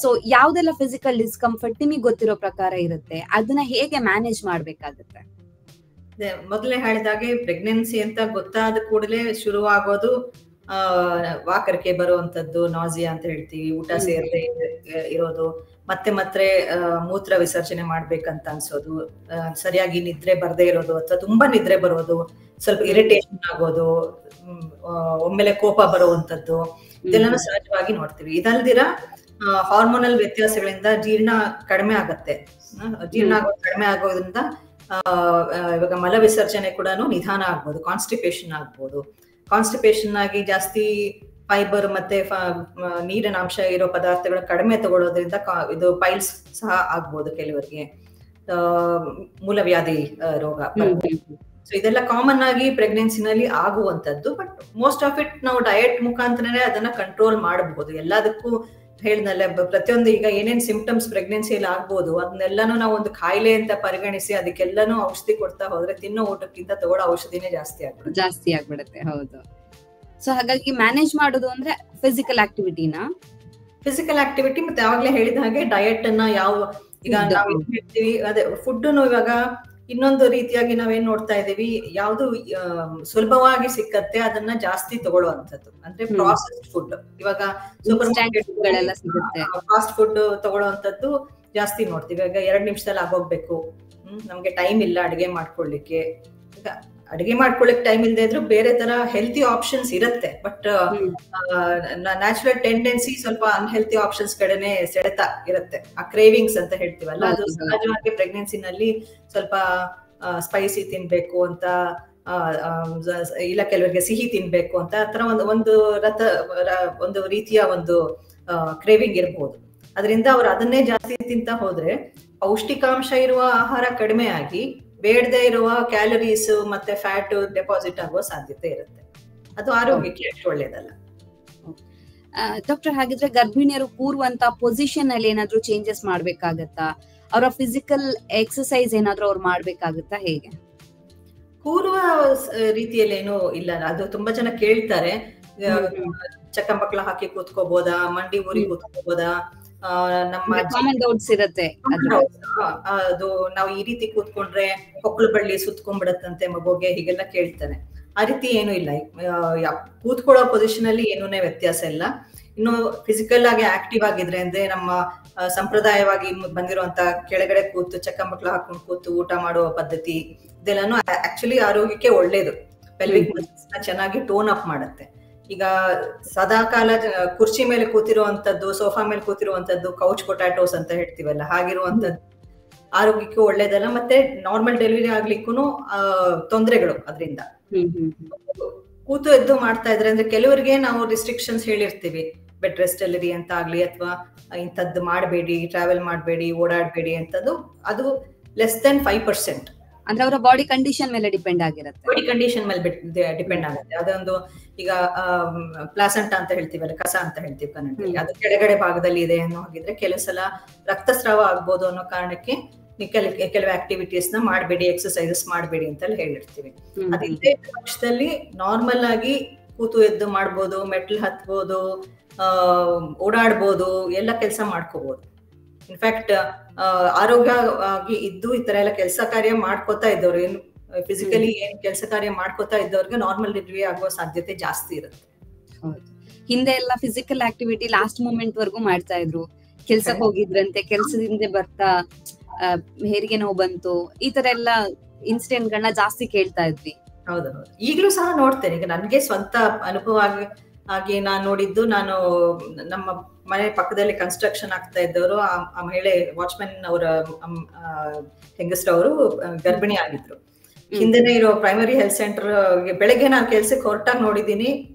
ಸೊ ಯಾವ್ದೆಲ್ಲ ಫಿಸಿಕಲ್ ಡಿಸ್ಕಂಫರ್ಟ್ ನಿಮಗೆ ಗೊತ್ತಿರೋ ಪ್ರಕಾರ ಇರುತ್ತೆ, ಅದನ್ನ ಹೇಗೆ ಮ್ಯಾನೇಜ್ ಮಾಡ್ಬೇಕಾಗುತ್ತೆ? ಮೊದಲೇ ಹೇಳಿದಾಗೆ ಪ್ರೆಗ್ನೆನ್ಸಿ ಅಂತ ಗೊತ್ತಾದ ಕೂಡಲೇ ಶುರುವಾಗೋದು ವಾಕರಿಕೆ ಬರುವಂತದ್ದು, ನಾಸಿಯಾ ಅಂತ ಹೇಳ್ತೀವಿ, ಊಟ ಸೇರದೆ ಇರೋದು, ಮತ್ತೆ ಮೂತ್ರ ವಿಸರ್ಜನೆ ಮಾಡ್ಬೇಕಂತ ಅನ್ಸೋದು, ಸರಿಯಾಗಿ ನಿದ್ರೆ ಬರ್ದೇ ಇರೋದು ಅಥವಾ ತುಂಬಾ ನಿದ್ರೆ ಬರೋದು, ಸ್ವಲ್ಪ ಇರಿಟೇಷನ್ ಆಗೋದು, ಒಮ್ಮೆಲೆ ಕೋಪ ಬರುವಂತದ್ದು, ಇದೆಲ್ಲಾನು ಸಹಜವಾಗಿ ನೋಡ್ತೀವಿ. ಇದಲ್ದಿರ ಹಾರ್ಮೋನಲ್ ವ್ಯತ್ಯಾಸಗಳಿಂದ ಜೀರ್ಣ ಕಡಿಮೆ ಆಗತ್ತೆ. ಜೀರ್ಣ ಕಡಿಮೆ ಆಗೋದ್ರಿಂದ ಇವಾಗ ಮಲ ವಿಸರ್ಜನೆ ಕೂಡ ನಿಧಾನ ಆಗ್ಬೋದು, ಕಾನ್ಸ್ಟಿಪೇಷನ್ ಆಗ್ಬೋದು. ಕಾನ್ಸ್ಟಿಪೇಷನ್ ಆಗಿ ಜಾಸ್ತಿ ಫೈಬರ್ ಮತ್ತೆ ನೀರಿನ ಅಂಶ ಇರೋ ಪದಾರ್ಥಗಳು ಕಡಿಮೆ ತಗೊಳ್ಳೋದ್ರಿಂದ ಇದು ಪೈಲ್ಸ್ ಸಹ ಆಗ್ಬೋದು ಕೆಲವರಿಗೆ, ಮೂಲವ್ಯಾಧಿ ರೋಗ. ಸೊ ಇದೆಲ್ಲ ಕಾಮನ್ ಆಗಿ ಪ್ರೆಗ್ನೆನ್ಸಿನಲ್ಲಿ ಆಗುವಂತದ್ದು. ಬಟ್ ಮೋಸ್ಟ್ ಆಫ್ ಇಟ್ ನಾವು ಡಯಟ್ ಮುಖಾಂತರನೇ ಅದನ್ನ ಕಂಟ್ರೋಲ್ ಮಾಡಬಹುದು. ಎಲ್ಲದಕ್ಕೂ ಹೇಳ್ದಲ್ಲ, ಪ್ರತಿಯೊಂದು ಈಗ ಏನೇನ್ ಸಿಂಪ್ಟಮ್ಸ್ ಪ್ರೆಗ್ನೆನ್ಸಿಯಲ್ಲಿ ಆಗ್ಬೋದು ಅದನ್ನೆಲ್ಲಾನು ನಾವು ಒಂದು ಕಾಯಿಲೆ ಅಂತ ಪರಿಗಣಿಸಿ ಅದಕ್ಕೆಲ್ಲಾನು ಔಷಧಿ ಕೊಡ್ತಾ ಹೋದ್ರೆ ತಿನ್ನೋ ಊಟಕ್ಕಿಂತ ತಗೊಳ್ಳೋ ಔಷಧಿನೇ ಜಾಸ್ತಿ ಆಗ್ಬಿಡುತ್ತೆ. ಹೌದು. ಸೊ ಹಾಗಾಗಿ ಮ್ಯಾನೇಜ್ ಮಾಡೋದು ಅಂದ್ರೆ ಫಿಸಿಕಲ್ ಆಕ್ಟಿವಿಟಿ ಮತ್ತೆ ಯಾವಾಗ್ಲೇ ಹೇಳಿದ ಹಾಗೆ ಡಯಟ್ ಅನ್ನ ಈಗ ನಾವು ಹೇಳ್ತೀವಿ, ಅದೇ ಫುಡ್ ಇವಾಗ ಇನ್ನೊಂದು ರೀತಿಯಾಗಿ ನಾವೇನ್ ನೋಡ್ತಾ ಇದೀವಿ, ಯಾವ್ದು ಸುಲಭವಾಗಿ ಸಿಕ್ಕತ್ತೆ ಅದನ್ನ ಜಾಸ್ತಿ ತಗೊಳ್ಳುವಂಥದ್ದು. ಅಂದ್ರೆ ಪ್ರಾಸೆಸ್ಡ್ ಫುಡ್, ಇವಾಗ ಸೂಪರ್ ಮಾರ್ಕೆಟ್ಗಳೆಲ್ಲ ಸಿಗುತ್ತೆ, ಫಾಸ್ಟ್ ಫುಡ್ ತಗೊಳ್ಳುವಂಥದ್ದು ಜಾಸ್ತಿ ನೋಡ್ತೀವಿ. ಇವಾಗ 2 ನಿಮಿಷದಲ್ಲಿ ಆಗೋಗ್ಬೇಕು, ನಮ್ಗೆ ಟೈಮ್ ಇಲ್ಲ ಅಡಿಗೆ ಮಾಡ್ಕೊಳ್ಳಿಕ್ಕೆ. ಈಗ ಅಡಿಗೆ ಮಾಡ್ಕೊಳ್ಳಿಕ್ ಟೈಮ್ ಇಲ್ಲದೆ ಇದ್ರು ಬೇರೆ ತರ ಹೆಲ್ತಿ ಆಪ್ಷನ್ಸ್ ಇರುತ್ತೆ. ಬಟ್ ನ್ಯಾಚುರಲ್ ಟೆಂಡೆನ್ಸಿ ಸ್ವಲ್ಪ ಅನ್ಹೆಲ್ತಿ ಆಪ್ಷನ್ಸ್ ಕಡೆನೆ ಸೆಳೆತ ಇರುತ್ತೆ. ಆ ಕ್ರೇವಿಂಗ್ಸ್ ಅಂತ ಹೇಳ್ತೀವಲ್ಲ, ಅದು ಸಹಜವಾಗಿ ಪ್ರೆಗ್ನೆನ್ಸಿನಲ್ಲಿ ಸ್ವಲ್ಪ ಸ್ಪೈಸಿ ತಿನ್ಬೇಕು ಅಂತ, ಇಲ್ಲ ಕೆಲವರಿಗೆ ಸಿಹಿ ತಿನ್ಬೇಕು ಅಂತ, ಆತರ ಒಂದು ರೀತಿಯ ಒಂದು ಕ್ರೇವಿಂಗ್ ಇರಬಹುದು. ಅದರಿಂದ ಅವ್ರು ಅದನ್ನೇ ಜಾಸ್ತಿ ತಿಂತ ಹೋದ್ರೆ ಪೌಷ್ಟಿಕಾಂಶ ಇರುವ ಆಹಾರ ಕಡಿಮೆ ಆಗಿ ಬೇಡದೆ ಇರುವ ಕ್ಯಾಲರೀಸ್ ಮತ್ತೆ ಫ್ಯಾಟ್ ಡೆಪಾಸಿಟ್ ಆಗೋ ಸಾಧ್ಯತೆ ಇರುತ್ತೆ. ಅದು ಆರೋಗ್ಯಕ್ಕೆ ಅಷ್ಟು ಒಳ್ಳೇದಲ್ಲ. ಡಾಕ್ಟರ್, ಹಾಗಿದ್ರೆ ಗರ್ಭಿಣಿಯರು ಕೂರುವಂತ ಪೊಸಿಷನ್ ಅಲ್ಲಿ ಏನಾದ್ರೂ ಚೇಂಜಸ್ ಮಾಡ್ಬೇಕಾಗತ್ತಾ? ಅವರ ಫಿಸಿಕಲ್ ಎಕ್ಸರ್ಸೈಸ್ ಏನಾದ್ರೂ ಅವ್ರು ಮಾಡ್ಬೇಕಾಗತ್ತಾ? ಹೇಗೆ? ಕೂರುವ ರೀತಿಯಲ್ಲಿ ಏನೂ ಇಲ್ಲ. ಅದು ತುಂಬಾ ಜನ ಕೇಳ್ತಾರೆ, ಚಕ್ಕಮಕ್ಕಳ ಹಾಕಿ ಕೂತ್ಕೋಬೋದಾ, ಮಂಡಿ ಊರಿ ಕೂತ್ಕೋಬೋದಾ, ನಮ್ಮ ಡೌಟ್ಸ್ ಇರುತ್ತೆ. ಅದು ನಾವು ಈ ರೀತಿ ಕೂತ್ಕೊಂಡ್ರೆ ಹೊಕ್ಕಳು ಬಳ್ಳಿ ಸುತ್ಕೊಂಡ್ಬಿಡತ್ತಂತೆ ಮಗುಗೆ, ಹೀಗೆಲ್ಲ ಕೇಳ್ತಾನೆ. ಆ ರೀತಿ ಏನು ಇಲ್ಲ. ಕೂತ್ಕೊಳ್ಳೋ ಪೊಸಿಷನ್ ಅಲ್ಲಿ ಏನೂನೇ ವ್ಯತ್ಯಾಸ ಇಲ್ಲ. ಇನ್ನು ಫಿಸಿಕಲ್ ಆಗಿ ಆಕ್ಟಿವ್ ಆಗಿದ್ರೆ, ಅಂದ್ರೆ ನಮ್ಮ ಸಂಪ್ರದಾಯವಾಗಿ ಬಂದಿರುವಂತ ಕೆಳಗಡೆ ಕೂತು ಚಕ್ಕಮಕ್ಕಳು ಹಾಕೊಂಡು ಕೂತು ಊಟ ಮಾಡುವ ಪದ್ಧತಿ, ಇದೆಲ್ಲಾನು ಆಕ್ಚುಲಿ ಆರೋಗ್ಯಕ್ಕೆ ಒಳ್ಳೇದು. ಪೆಲ್ವಿಕ್ ಮಸಲ್ಸ್ ನ ಚೆನ್ನಾಗಿ ಟೋನ್ ಅಪ್ ಮಾಡುತ್ತೆ. ಈಗ ಸದಾ ಕಾಲ ಕುರ್ಚಿ ಮೇಲೆ ಕೂತಿರುವಂತದ್ದು, ಸೋಫಾ ಮೇಲೆ ಕೂತಿರುವಂತದ್ದು, ಕೌಚ್ ಪೊಟ್ಯಾಟೋಸ್ ಅಂತ ಹೇಳ್ತೀವಲ್ಲ, ಹಾಗಿರುವಂತದ್ದು ಆರೋಗ್ಯಕ್ಕೂ ಒಳ್ಳೇದಲ್ಲ. ಮತ್ತೆ ನಾರ್ಮಲ್ ಡೆಲಿವರಿ ಆಗ್ಲಿಕ್ಕೂ ತೊಂದರೆಗಳು ಅದರಿಂದ. ಕೂತು ಎದ್ದು ಮಾಡ್ತಾ ಇದ್ರೆ, ಅಂದ್ರೆ ಕೆಲವರಿಗೆ ನಾವು ರಿಸ್ಟ್ರಿಕ್ಷನ್ಸ್ ಹೇಳಿರ್ತೀವಿ, ಬೆಡ್ ರೆಸ್ಟ್ ಡೆಲಿವರಿ ಅಂತ ಆಗ್ಲಿ, ಅಥವಾ ಇಂಥದ್ದು ಮಾಡಬೇಡಿ, ಟ್ರಾವೆಲ್ ಮಾಡಬೇಡಿ, ಓಡಾಡಬೇಡಿ ಅಂತದ್ದು. ಅದು ಲೆಸ್ ದೆನ್ 5%. ಅಂದ್ರೆ ಅವರ ಬಾಡಿ ಕಂಡೀಷನ್ ಮೇಲೆ ಡಿಪೆಂಡ್ ಆಗಿರುತ್ತೆ. ಬಾಡಿ ಕಂಡೀಷನ್ ಮೇಲೆ ಡಿಪೆಂಡ್ ಆಗುತ್ತೆ. ಅದೊಂದು ಈಗ ಪ್ಲಾಸೆಂಟಾ ಅಂತ ಹೇಳ್ತೀವಲ್ಲ, ಕಸ ಅಂತ ಹೇಳ್ತೀವಿ ಕನ್ನಡದಲ್ಲಿ, ಅದು ಕೆಳಗಡೆ ಭಾಗದಲ್ಲಿ ಇದೆ ಅನ್ನೋ ಹಾಗಿದ್ರೆ ಕೆಲವು ಸಲ ರಕ್ತಸ್ರಾವ ಆಗ್ಬೋದು ಅನ್ನೋ ಕಾರಣಕ್ಕೆ ಕೆಲವು ಆಕ್ಟಿವಿಟೀಸ್ ನ ಮಾಡಬೇಡಿ, ಎಕ್ಸರ್ಸೈಸಸ್ ಮಾಡಬೇಡಿ ಅಂತ ಹೇಳಿರ್ತೀವಿ. ಅದಿಲ್ಲದೆ ಪಕ್ಷದಲ್ಲಿ ನಾರ್ಮಲ್ ಆಗಿ ಕೂತು ಎದ್ದು ಮಾಡ್ಬೋದು, ಮೆಟ್ಲು ಹತ್ಬೋದು, ಓಡಾಡ್ಬೋದು, ಎಲ್ಲ ಕೆಲಸ ಮಾಡ್ಕೋಬಹುದು. ಇನ್ಫ್ಯಾಕ್ಟ್ ಆರೋಗ್ಯವಾಗಿ ಇದ್ದು ಈ ತರ ಎಲ್ಲ ಕೆಲಸ ಕಾರ್ಯ ಮಾಡ್ಕೋತಾ ಇದ್ದವ್ರು, ಏನು ಫಿಸಿಕಲಿ ಏನ್ ಕೆಲಸ ಕಾರ್ಯ ಮಾಡ್ಕೋತಾ ಇದ್ದವ್ರಿಗೆ ನಾರ್ಮಲ್ ಡೆಲಿವರಿ ಆಗುವ ಸಾಧ್ಯತೆ ಜಾಸ್ತಿ ಇರುತ್ತೆ. ಹಿಂದೆ ಎಲ್ಲ ಫಿಸಿಕಲ್ ಆಕ್ಟಿವಿಟಿ ಲಾಸ್ಟ್ ಮೂಮೆಂಟ್ ವರ್ಗೂ ಮಾಡ್ತಾ ಇದ್ರು. ಕೆಲ್ಸಕ್ಕೆ ಹೋಗಿದ್ರಂತೆ, ಕೆಲ್ಸದಿಂದ ಬರ್ತಾ ಹೆರಿಗೆ ನೋವು ಬಂತು, ಈ ತರ ಎಲ್ಲ ಇನ್ಸಿಡೆಂಟ್ ಗಳನ್ನ ಜಾಸ್ತಿ ಕೇಳ್ತಾ ಇದ್ವಿ. ಹೌದು ಹೌದು, ಈಗಲೂ ಸಹ ನೋಡ್ತೇನೆ. ಈಗ ನನ್ಗೆ ಸ್ವಂತ ಅನುಭವ ಆಗಿ ನಾನು ನೋಡಿದ್ದು, ನಾನು ನಮ್ಮ ಮನೆ ಪಕ್ಕದಲ್ಲಿ ಕನ್ಸ್ಟ್ರಕ್ಷನ್ ಆಗ್ತಾ ಇದ್ದವರು, ಆ ಮಹಿಳೆ ವಾಚ್ಮೆನ್ ಅವರ ಹೆಂಗಸ್ರವರು ಗರ್ಭಿಣಿ ಆಗಿದ್ರು. ಹಿಂದೆನೆ ಇರೋ ಪ್ರೈಮರಿ ಹೆಲ್ತ್ ಸೆಂಟರ್ ಬೆಳಗ್ಗೆ ನಾನು ಕೆಲ್ಸಕ್ಕೆ ಹೊರಟಾಗ ನೋಡಿದೀನಿ,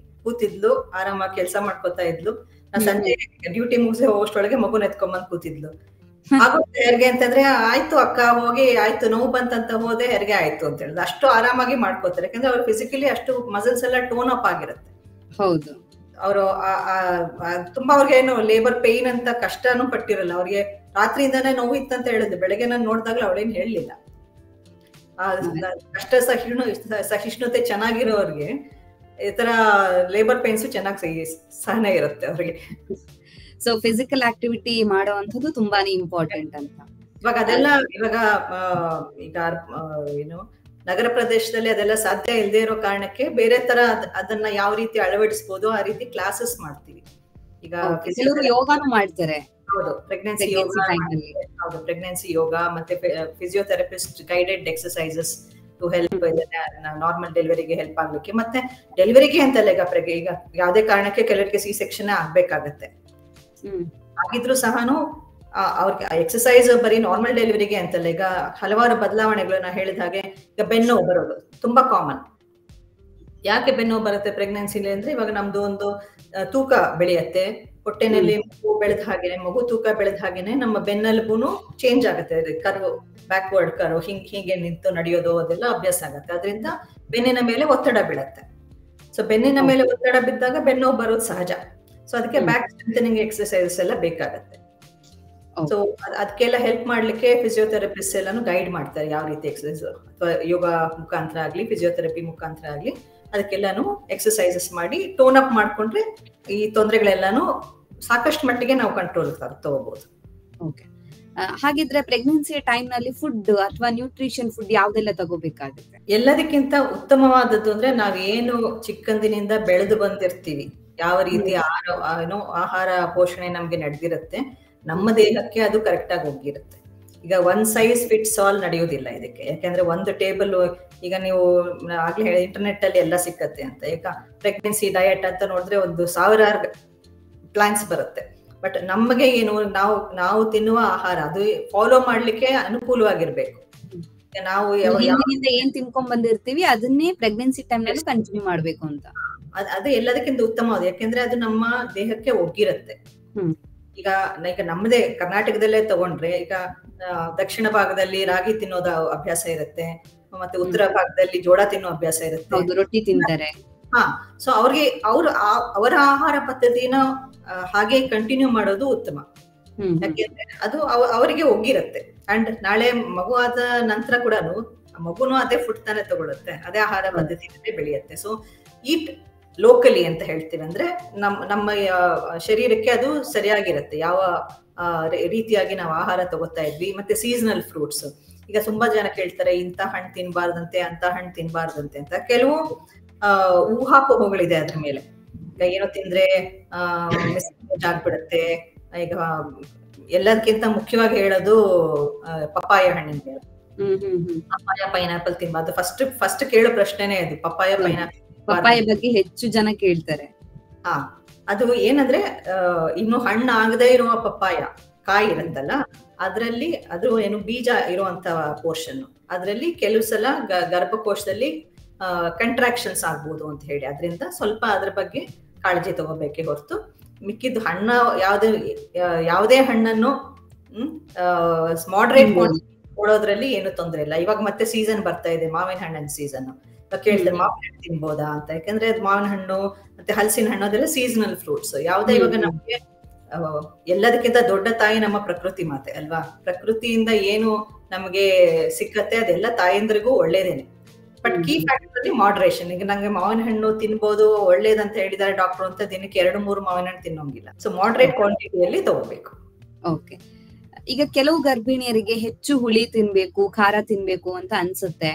ಕೂತಿದ್ಲು ಆರಾಮಾಗಿ ಕೆಲಸ ಮಾಡ್ಕೊತಾ ಇದ್ಲು. ನಾನು ಸಂಜೆ ಡ್ಯೂಟಿ ಮುಗಿಸಿ ಹೋಗೋಷ್ಟೊಳಗೆ ಮಗುನ ಎತ್ಕೊಂಡ್ಬಂದ್ ಕೂತಿದ್ಲು. ಆಗುತ್ತೆ ಹೆರಿಗೆ ಅಂತಂದ್ರೆ, ಆಯ್ತು ಅಕ್ಕ ಹೋಗಿ ಆಯ್ತು, ನೋವು ಬಂತಂತ ಹೋದೆ, ಹೆರಿಗೆ ಆಯ್ತು ಅಂತ ಹೇಳಿದ್ರೆ ಅಷ್ಟು ಆರಾಮಾಗಿ ಮಾಡ್ಕೋತಾರೆ. ಯಾಕಂದ್ರೆ ಅವ್ರು ಫಿಸಿಕಲಿ ಅಷ್ಟು ಮಸಲ್ಸ್ ಎಲ್ಲ ಟೋನ್ ಅಪ್ ಆಗಿರುತ್ತೆ. ಹೌದು, ಅವರು ತುಂಬಾ ಅವ್ರಿಗೆ ಏನು ಲೇಬರ್ ಪೇನ್ ಅಂತ ಕಷ್ಟನೂ ಪಟ್ಟಿರಲ್ಲ. ಅವ್ರಿಗೆ ರಾತ್ರಿಯಿಂದಾನೇ ನೋವು ಇತ್ತಂತ ಹೇಳಿದ್ರು. ಬೆಳಗ್ಗೆ ನಾನು ನೋಡಿದಾಗ್ಲೂ ಅವಳೇನು ಹೇಳಲಿಲ್ಲ. ಕಷ್ಟ ಸಹಿಷ್ಣುತೆ ಚೆನ್ನಾಗಿರೋರಿಗೆ ಈ ತರ ಲೇಬರ್ ಪೇನ್ಸ್ ಚೆನ್ನಾಗಿ ಸಹನೆ ಇರುತ್ತೆ ಅವ್ರಿಗೆ. ಸೊ ಫಿಸಿಕಲ್ ಆಕ್ಟಿವಿಟಿ ಮಾಡುವಂಥದ್ದು ತುಂಬಾನೇ ಇಂಪಾರ್ಟೆಂಟ್ ಅಂತ. ಇವಾಗ ಅದೆಲ್ಲ ಈಗ ಏನು ನಗರ ಪ್ರದೇಶದಲ್ಲಿ ಅದೆಲ್ಲ ಸಾಧ್ಯ ಇಲ್ಲದೆ ಇರೋ ಕಾರಣಕ್ಕೆ ಬೇರೆ ತರ ಅದನ್ನ ಯಾವ ರೀತಿ ಅಳವಡಿಸಬಹುದು ಆ ರೀತಿ ಕ್ಲಾಸಸ್ ಮಾಡ್ತೀವಿ. ಈಗ ಯೋಗಾನು ಮಾಡ್ತಾರೆ. ಹೌದು, ಪ್ರೆಗ್ನೆನ್ಸಿ ಯೋಗ, ಹೌದು ಪ್ರೆಗ್ನೆನ್ಸಿ ಯೋಗ, ಮತ್ತೆ physiotherapist guided exercises to help normal ಡೆಲಿವರಿಗೆ ಹೆಲ್ಪ್ ಆಗ್ಲಿಕ್ಕೆ. ಮತ್ತೆ ಡೆಲಿವರಿಗೆ ಅಂತಲ್ಲ, ಈಗ ಯಾವುದೇ ಕಾರಣಕ್ಕೆ ಕೆಲವರಿಗೆ ಸಿ ಸೆಕ್ಷನ್ ಆಗ್ಬೇಕಾಗತ್ತೆ. ಆಗಿದ್ರು ಸಹನು ಅವ್ರಿಗೆ ಎಕ್ಸರ್ಸೈಸ್ ಬರೀ ನಾರ್ಮಲ್ ಡೆಲಿವರಿಗೆ ಅಂತಲ್ಲ, ಈಗ ಹಲವಾರು ಬದಲಾವಣೆಗಳು ನಾ ಹೇಳಿದ ಹಾಗೆ. ಈಗ ಬೆನ್ನೋವು ಬರೋದು ತುಂಬಾ ಕಾಮನ್. ಯಾಕೆ ಬೆನ್ನೋವು ಬರುತ್ತೆ ಪ್ರೆಗ್ನೆನ್ಸಿಲಿ ಅಂದ್ರೆ, ಇವಾಗ ನಮ್ದು ಒಂದು ತೂಕ ಬೆಳೆಯತ್ತೆ, ಹೊಟ್ಟೆನಲ್ಲಿ ಮಗು ಬೆಳೆದ ಹಾಗೇನೆ, ಮಗು ತೂಕ ಬೆಳೆದ ಹಾಗೇನೆ ನಮ್ಮ ಬೆನ್ನೆಲುಬುನು ಚೇಂಜ್ ಆಗುತ್ತೆ. ಕರ್ವ್, ಬ್ಯಾಕ್ವರ್ಡ್ ಕರ್ವ್, ಹೀಗೆ ನಿಂತು ನಡೆಯೋದು ಅದೆಲ್ಲ ಅಭ್ಯಾಸ ಆಗುತ್ತೆ. ಅದರಿಂದ ಬೆನ್ನಿನ ಮೇಲೆ ಒತ್ತಡ ಬೀಳತ್ತೆ. ಸೊ ಬೆನ್ನಿನ ಮೇಲೆ ಒತ್ತಡ ಬಿದ್ದಾಗ ಬೆನ್ನೋವು ಬರೋದು ಸಹಜ. ಸೊ ಅದಕ್ಕೆ ಬ್ಯಾಕ್ ಸ್ಟ್ರೆಂಥನಿಂಗ್ ಎಕ್ಸರ್ಸೈಸಸ್ ಎಲ್ಲ ಬೇಕಾಗತ್ತೆ. ಸೊ ಅದಕ್ಕೆಲ್ಲ ಹೆಲ್ಪ್ ಮಾಡ್ಲಿಕ್ಕೆ ಫಿಸಿಯೋಥೆರಪಿಸ್ಟ್ ಎಲ್ಲಾನು ಗೈಡ್ ಮಾಡ್ತಾರೆ, ಯಾವ ರೀತಿ ಎಕ್ಸರ್ಸೈಸ್ ಅಥವಾ ಯೋಗ ಮುಖಾಂತರ ಆಗ್ಲಿ, ಫಿಸಿಯೋಥೆರಪಿ ಮುಖಾಂತರ ಆಗ್ಲಿ, ಅದಕ್ಕೆಲ್ಲಾನು ಎಕ್ಸರ್ಸೈಸಸ್ ಮಾಡಿ ಟೋನ್ ಅಪ್ ಮಾಡ್ಕೊಂಡ್ರೆ ಈ ತೊಂದರೆಗಳೆಲ್ಲಾನು ಸಾಕಷ್ಟು ಮಟ್ಟಿಗೆ ನಾವು ಕಂಟ್ರೋಲ್ ತಗೋಬಹುದು. ಓಕೆ, ಹಾಗಿದ್ರೆ ಪ್ರೆಗ್ನೆನ್ಸಿ ಟೈಮ್ ನಲ್ಲಿ ಫುಡ್ ಅಥವಾ ನ್ಯೂಟ್ರಿಷನ್ ಫುಡ್ ಯಾವ್ದೆಲ್ಲ ತಗೋಬೇಕಾಗುತ್ತೆ? ಎಲ್ಲದಕ್ಕಿಂತ ಉತ್ತಮವಾದದ್ದು ಅಂದ್ರೆ, ನಾವೇನು ಚಿಕ್ಕಂದಿನಿಂದ ಬೆಳೆದು ಬಂದಿರ್ತೀವಿ, ಯಾವ ರೀತಿ ಆಹಾರ ಪೋಷಣೆ ನಮ್ಗೆ ನಡೆದಿರುತ್ತೆ, ನಮ್ಮ ದೇಹಕ್ಕೆ ಅದು ಕರೆಕ್ಟ್ ಆಗಿ ಹೋಗಿರುತ್ತೆ. ಈಗ ಒನ್ ಸೈಜ್ ಫಿಟ್ಸ್ ಆಲ್ ನಡೆಯೋದಿಲ್ಲ ಇದಕ್ಕೆ. ಯಾಕೆಂದ್ರೆ ಒಂದು ಟೇಬಲ್, ಈಗ ನೀವು ಆಗ್ಲೇ ಹೇಳಿ ಇಂಟರ್ನೆಟ್ ಅಲ್ಲಿ ಎಲ್ಲ ಸಿಕ್ಕತ್ತೆ ಅಂತ. ಈಗ ಪ್ರೆಗ್ನೆನ್ಸಿ ಡಯಟ್ ಅಂತ ನೋಡಿದ್ರೆ 1000 ಪ್ಲಾನ್ಸ್ ಬರುತ್ತೆ. ಬಟ್ ನಮಗೆ ಏನು, ನಾವು ತಿನ್ನುವ ಆಹಾರ ಅದು ಫಾಲೋ ಮಾಡ್ಲಿಕ್ಕೆ ಅನುಕೂಲವಾಗಿರ್ಬೇಕು. ನಾವು ಏನ್ ತಿನ್ಕೊಂಡ್ ಬಂದಿರ್ತೀವಿ ಅದನ್ನೇ ಪ್ರೆಗ್ನೆನ್ಸಿ ಟೈಮ್ ನಲ್ಲಿ ಕಂಟಿನ್ಯೂ ಮಾಡ್ಬೇಕು ಅಂತ. ಅದು ಎಲ್ಲದಕ್ಕಿಂತ ಉತ್ತಮವಾದ, ಯಾಕೆಂದ್ರೆ ಅದು ನಮ್ಮ ದೇಹಕ್ಕೆ ಒಗ್ಗಿರುತ್ತೆ. ಈಗ ನಮ್ಮದೇ ಕರ್ನಾಟಕದಲ್ಲೇ ತಗೊಂಡ್ರೆ, ಈಗ ದಕ್ಷಿಣ ಭಾಗದಲ್ಲಿ ರಾಗಿ ತಿನ್ನೋದ ಅಭ್ಯಾಸ ಇರುತ್ತೆ, ಮತ್ತೆ ಉತ್ತರ ಭಾಗದಲ್ಲಿ ಜೋಳ ತಿನ್ನೋ ಅಭ್ಯಾಸ ಇರುತ್ತೆ, ರೊಟ್ಟಿ ತಿಂತಾರೆ. ಸೊ ಅವ್ರಿಗೆ ಅವರ ಆಹಾರ ಪದ್ಧತಿನ ಹಾಗೆ ಕಂಟಿನ್ಯೂ ಮಾಡೋದು ಉತ್ತಮ. ಯಾಕೆಂದ್ರೆ ಅದು ಅವರಿಗೆ ಒಗ್ಗಿರುತ್ತೆ. ಅಂಡ್ ನಾಳೆ ಮಗು ಆದ ನಂತರ ಕೂಡ ಮಗುನು ಅದೇ ಫುಡ್ ತಾನೇ ತಗೊಳುತ್ತೆ, ಅದೇ ಆಹಾರ ಪದ್ಧತಿ ಬೆಳೆಯುತ್ತೆ. ಸೊ ಈಟ್ ಲೋಕಲಿ ಅಂತ ಹೇಳ್ತೀವಿ, ಅಂದ್ರೆ ನಮ್ಮ ಶರೀರಕ್ಕೆ ಅದು ಸರಿಯಾಗಿರುತ್ತೆ, ಯಾವ ರೀತಿಯಾಗಿ ನಾವು ಆಹಾರ ತಗೋತಾ ಇದ್ವಿ. ಮತ್ತೆ ಸೀಸನಲ್ ಫ್ರೂಟ್ಸ್, ಈಗ ತುಂಬಾ ಜನ ಕೇಳ್ತಾರೆ ಇಂಥ ಹಣ್ಣು ತಿನ್ಬಾರ್ದಂತೆ, ಅಂತ ಹಣ್ಣು ತಿನ್ಬಾರ್ದಂತೆ ಅಂತ. ಕೆಲವು ಊಹಾಪೋಹಗಳಿದೆ ಅದ್ರ ಮೇಲೆ. ಈಗ ಏನೋ ತಿಂದ್ರೆ ಮಿಸ್ಮ್ಯಾಚ್ ಆಗ್ಬಿಡುತ್ತೆ. ಈಗ ಎಲ್ಲದಕ್ಕಿಂತ ಮುಖ್ಯವಾಗಿ ಹೇಳೋದು ಪಪ್ಪಾಯ ಹಣ್ಣಿನ ಮೇಲೆ. ಪಪ್ಪಾಯ, ಪೈನಾಪಲ್ ತಿನ್ಬಾರ್ದು. ಫಸ್ಟ್ ಕೇಳೋ ಪ್ರಶ್ನೆನೇ ಅದು, ಪಪ್ಪಾಯ ಪಪ್ಪಾಯ ಬಗ್ಗೆ ಹೆಚ್ಚು ಜನ ಕೇಳ್ತಾರೆ. ಅದು ಏನಂದ್ರೆ, ಇನ್ನು ಹಣ್ಣು ಆಗದೆ ಇರುವ ಪಪ್ಪಾಯ ಕಾಯಿ ಇರುತ್ತಲ್ಲ, ಅದ್ರಲ್ಲಿ ಅದು ಏನು ಬೀಜ ಇರುವಂತ ಪೋರ್ಷನ್, ಅದ್ರಲ್ಲಿ ಕೆಲವು ಸಲ ಗರ್ಭಕೋಶದಲ್ಲಿ ಕಂಟ್ರಾಕ್ಷನ್ಸ್ ಆಗ್ಬೋದು ಅಂತ ಹೇಳಿ, ಅದರಿಂದ ಸ್ವಲ್ಪ ಅದ್ರ ಬಗ್ಗೆ ಕಾಳಜಿ ತಗೋಬೇಕೆ ಹೊರತು ಮಿಕ್ಕಿದ್ದು ಹಣ್ಣು ಯಾವುದೇ ಹಣ್ಣನ್ನು ಮಾಡ್ರೇಟ್ ಕೊಡೋದ್ರಲ್ಲಿ ಏನು ತೊಂದರೆ ಇಲ್ಲ. ಇವಾಗ ಮತ್ತೆ ಸೀಸನ್ ಬರ್ತಾ ಇದೆ, ಮಾವಿನ ಹಣ್ಣಿನ ಸೀಸನ್. ಕೇಳ್ತಾರೆ ಮಾವಿನ ಹಣ್ಣು ತಿನ್ಬೋದಾ ಅಂತ. ಯಾಕಂದ್ರೆ ಮಾವಿನ ಹಣ್ಣು ಮತ್ತೆ ಹಲಸಿನ ಹಣ್ಣು ಅದೆಲ್ಲ ಸೀಸನಲ್ ಫ್ರೂಟ್ಸ್. ಯಾವುದೇ ಇವಾಗ ನಮ್ಗೆ ಎಲ್ಲದಕ್ಕಿಂತ ದೊಡ್ಡ ತಾಯಿ ನಮ್ಮ ಪ್ರಕೃತಿ ಮಾತೆ ಅಲ್ವಾ. ಪ್ರಕೃತಿಯಿಂದ ಏನು ನಮಗೆ ಸಿಕ್ಕತ್ತೆ ಅದೆಲ್ಲ ತಾಯಂದ್ರಿಗೂ ಒಳ್ಳೇದೇನೆ. ಬಟ್ ಕೀ ಫ್ಯಾಕ್ಟರ್ ಅಲ್ಲಿ ಮಾಡ್ರೇಷನ್. ಈಗ ನಂಗೆ ಮಾವಿನ ಹಣ್ಣು ತಿನ್ಬೋದು ಒಳ್ಳೇದಂತ ಹೇಳಿದಾರೆ ಡಾಕ್ಟರ್ ಅಂತ ದಿನಕ್ಕೆ 2-3 ಮಾವಿನ ಹಣ್ಣು ತಿನ್ನೋಂಗಿಲ್ಲ. ಸೊ ಮಾಡ್ರೇಟ್ ಕ್ವಾಂಟಿಟಿಯಲ್ಲಿ ತಗೋಬೇಕು. ಓಕೆ, ಈಗ ಕೆಲವು ಗರ್ಭಿಣಿಯರಿಗೆ ಹೆಚ್ಚು ಹುಳಿ ತಿನ್ಬೇಕು, ಖಾರ ತಿನ್ಬೇಕು ಅಂತ ಅನ್ಸುತ್ತೆ.